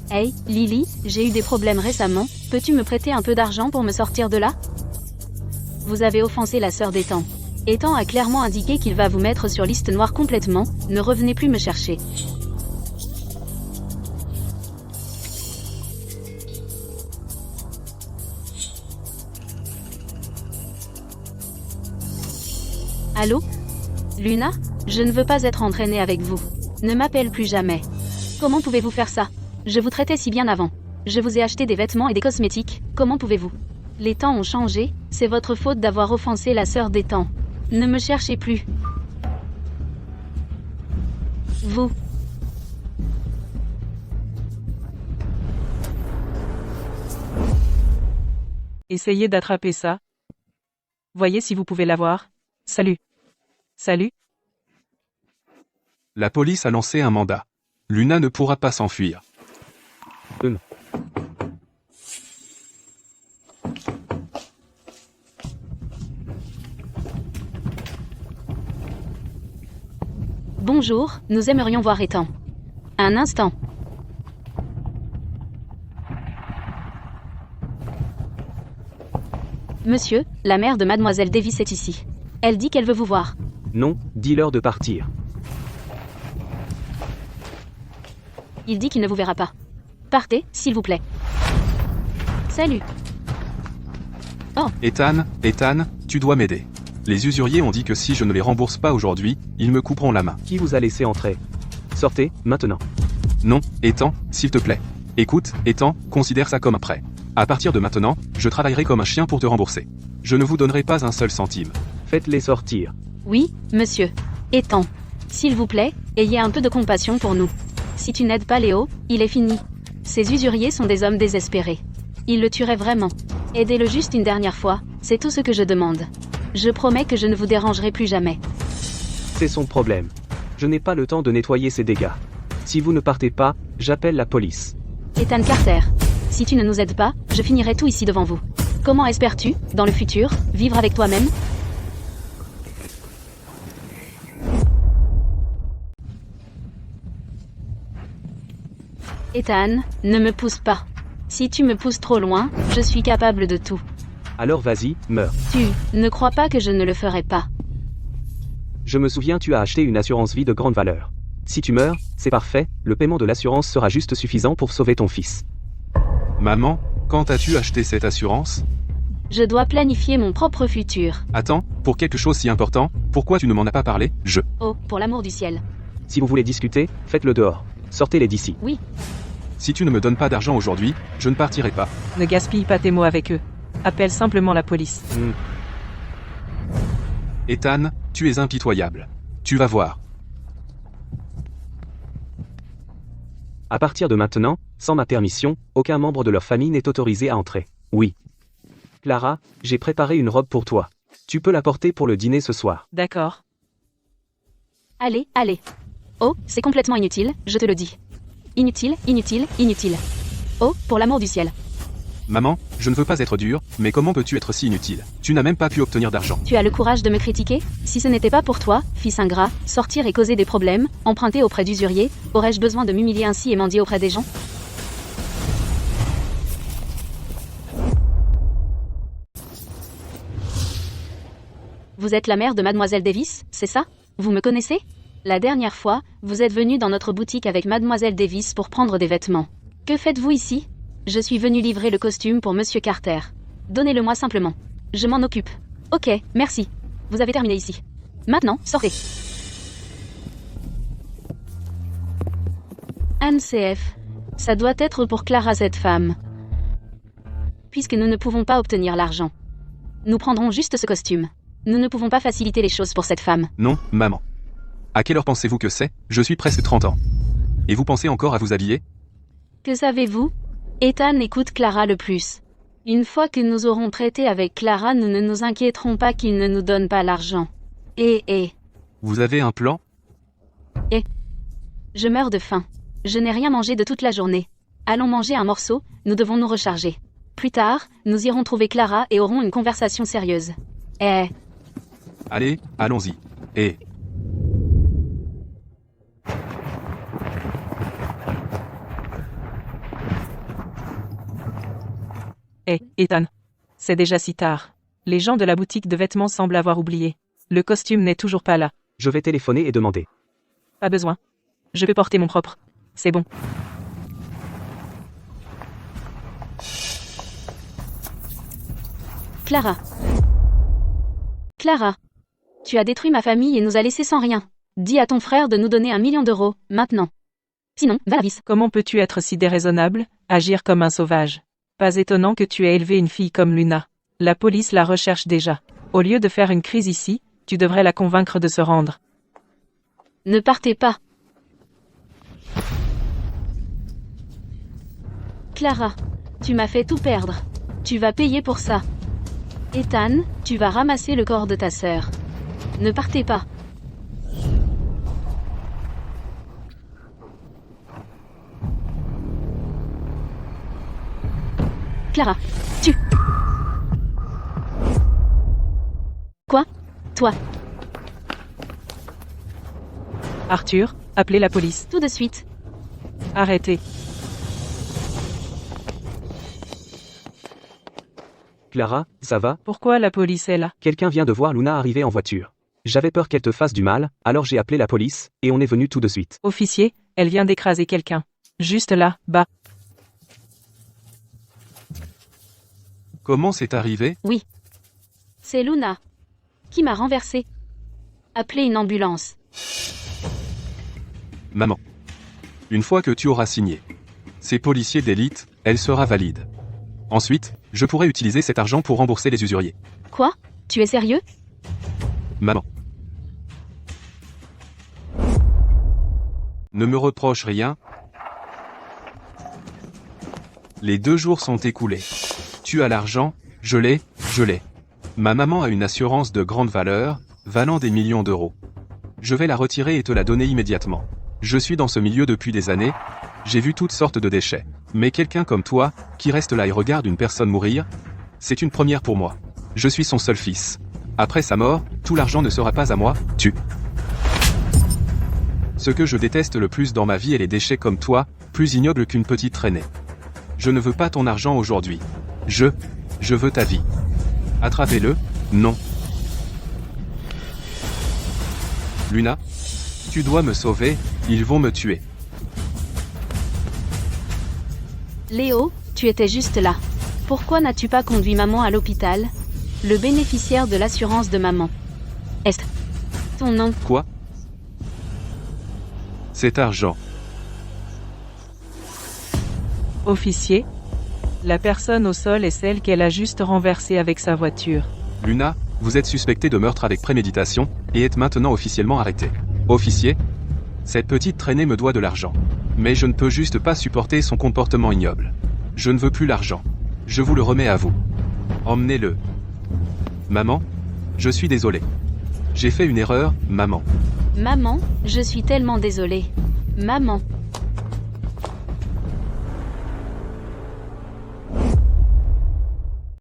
Hey, Lily, j'ai eu des problèmes récemment, peux-tu me prêter un peu d'argent pour me sortir de là? Vous avez offensé la sœur d'Ethan. Ethan a clairement indiqué qu'il va vous mettre sur liste noire complètement, ne revenez plus me chercher. Allô? Luna? Je ne veux pas être entraînée avec vous. Ne m'appelle plus jamais. Comment pouvez-vous faire ça? Je vous traitais si bien avant. Je vous ai acheté des vêtements et des cosmétiques, comment pouvez-vous? Les temps ont changé, c'est votre faute d'avoir offensé la sœur d'Ethan. Ne me cherchez plus. Vous. Essayez d'attraper ça. Voyez si vous pouvez l'avoir. Salut. Salut. La police a lancé un mandat. Luna ne pourra pas s'enfuir. Bonjour, nous aimerions voir Ethan. Un instant. Monsieur, la mère de mademoiselle Davis est ici. Elle dit qu'elle veut vous voir. Non, dis-leur de partir. Il dit qu'il ne vous verra pas. Partez, s'il vous plaît. Salut. Ethan, tu dois m'aider. Les usuriers ont dit que si je ne les rembourse pas aujourd'hui, ils me couperont la main. Qui vous a laissé entrer? Sortez, maintenant. Non, Ethan, s'il te plaît. Écoute, Ethan, considère ça comme un prêt. À partir de maintenant, je travaillerai comme un chien pour te rembourser. Je ne vous donnerai pas un seul centime. Faites-les sortir. Oui, monsieur. Ethan. S'il vous plaît, ayez un peu de compassion pour nous. Si tu n'aides pas Léo, il est fini. Ces usuriers sont des hommes désespérés. Ils le tueraient vraiment. Aidez-le juste une dernière fois, c'est tout ce que je demande. Je promets que je ne vous dérangerai plus jamais. C'est son problème. Je n'ai pas le temps de nettoyer ses dégâts. Si vous ne partez pas, j'appelle la police. Ethan Carter. Si tu ne nous aides pas, je finirai tout ici devant vous. Comment espères-tu, dans le futur, vivre avec toi-même? Ethan, ne me pousse pas. Si tu me pousses trop loin, je suis capable de tout. Alors vas-y, meurs. Tu ne crois pas que je ne le ferai pas? Je me souviens, tu as acheté une assurance vie de grande valeur. Si tu meurs, c'est parfait, le paiement de l'assurance sera juste suffisant pour sauver ton fils. Maman, quand as-tu acheté cette assurance? Je dois planifier mon propre futur. Attends, pour quelque chose si important, pourquoi tu ne m'en as pas parlé? Oh, pour l'amour du ciel. Si vous voulez discuter, faites-le dehors. Sortez-les d'ici. Oui. Si tu ne me donnes pas d'argent aujourd'hui, je ne partirai pas. Ne gaspille pas tes mots avec eux. Appelle simplement la police. Ethan, tu es impitoyable. Tu vas voir. À partir de maintenant, sans ma permission, aucun membre de leur famille n'est autorisé à entrer. Oui. Clara, j'ai préparé une robe pour toi. Tu peux la porter pour le dîner ce soir. D'accord. Allez, allez. Oh, c'est complètement inutile, je te le dis. Inutile, inutile, inutile. Oh, pour l'amour du ciel. Maman, je ne veux pas être dur, mais comment peux-tu être si inutile? Tu n'as même pas pu obtenir d'argent. Tu as le courage de me critiquer? Si ce n'était pas pour toi, fils ingrat, sortir et causer des problèmes, emprunter auprès d'usuriers, aurais-je besoin de m'humilier ainsi et mendier auprès des gens? Vous êtes la mère de mademoiselle Davis, c'est ça? Vous me connaissez? La dernière fois, vous êtes venu dans notre boutique avec mademoiselle Davis pour prendre des vêtements. Que faites-vous ici? Je suis venu livrer le costume pour monsieur Carter. Donnez-le-moi simplement. Je m'en occupe. Ok, merci. Vous avez terminé ici. Maintenant, sortez. Anne CF. Ça doit être pour Clara cette femme. Puisque nous ne pouvons pas obtenir l'argent. Nous prendrons juste ce costume. Nous ne pouvons pas faciliter les choses pour cette femme. Non, maman. À quelle heure pensez-vous que c'est? Je suis presque 30 ans. Et vous pensez encore à vous habiller? Que savez-vous? Ethan écoute Clara le plus. Une fois que nous aurons traité avec Clara, nous ne nous inquiéterons pas qu'il ne nous donne pas l'argent. Vous avez un plan? Je meurs de faim. Je n'ai rien mangé de toute la journée. Allons manger un morceau, nous devons nous recharger. Plus tard, nous irons trouver Clara et aurons une conversation sérieuse. Allez, allons-y. Ethan. C'est déjà si tard. Les gens de la boutique de vêtements semblent avoir oublié. Le costume n'est toujours pas là. Je vais téléphoner et demander. Pas besoin. Je peux porter mon propre. C'est bon. Clara. Clara. Tu as détruit ma famille et nous as laissés sans rien. Dis à ton frère de nous donner 1 million d'euros, maintenant. Sinon, va à la vis. Comment peux-tu être si déraisonnable, agir comme un sauvage? Pas étonnant que tu aies élevé une fille comme Luna. La police la recherche déjà. Au lieu de faire une crise ici, tu devrais la convaincre de se rendre. Ne partez pas. Clara, tu m'as fait tout perdre. Tu vas payer pour ça. Ethan, tu vas ramasser le corps de ta sœur. Ne partez pas. Clara, tu... Quoi? Toi? Arthur, appelez la police. Tout de suite. Arrêtez. Clara, ça va? Pourquoi la police est là? Quelqu'un vient de voir Luna arriver en voiture. J'avais peur qu'elle te fasse du mal, alors j'ai appelé la police, et on est venu tout de suite. Officier, elle vient d'écraser quelqu'un. Juste là, bas. Comment c'est arrivé? Oui. C'est Luna. Qui m'a renversé. Appelez une ambulance. Maman. Une fois que tu auras signé ces policiers d'élite, elle sera valide. Ensuite, je pourrai utiliser cet argent pour rembourser les usuriers. Quoi? Tu es sérieux? Maman. Ne me reproche rien. Les 2 jours sont écoulés. Tu as l'argent, je l'ai. Ma maman a une assurance de grande valeur, valant des millions d'euros. Je vais la retirer et te la donner immédiatement. Je suis dans ce milieu depuis des années, j'ai vu toutes sortes de déchets. Mais quelqu'un comme toi, qui reste là et regarde une personne mourir, c'est une première pour moi. Je suis son seul fils. Après sa mort, tout l'argent ne sera pas à moi, Ce que je déteste le plus dans ma vie est les déchets comme toi, plus ignobles qu'une petite traînée. Je ne veux pas ton argent aujourd'hui. Je veux ta vie. Attrapez-le, non. Luna, tu dois me sauver, ils vont me tuer. Léo, tu étais juste là. Pourquoi n'as-tu pas conduit maman à l'hôpital? Le bénéficiaire de l'assurance de maman. Est ton nom? Quoi? Cet argent. Officier, la personne au sol est celle qu'elle a juste renversée avec sa voiture. Luna, vous êtes suspecté de meurtre avec préméditation, et êtes maintenant officiellement arrêté. Officier, cette petite traînée me doit de l'argent. Mais je ne peux juste pas supporter son comportement ignoble. Je ne veux plus l'argent. Je vous le remets à vous. Emmenez-le. Maman, je suis désolé. J'ai fait une erreur, maman. Maman, je suis tellement désolée. Maman,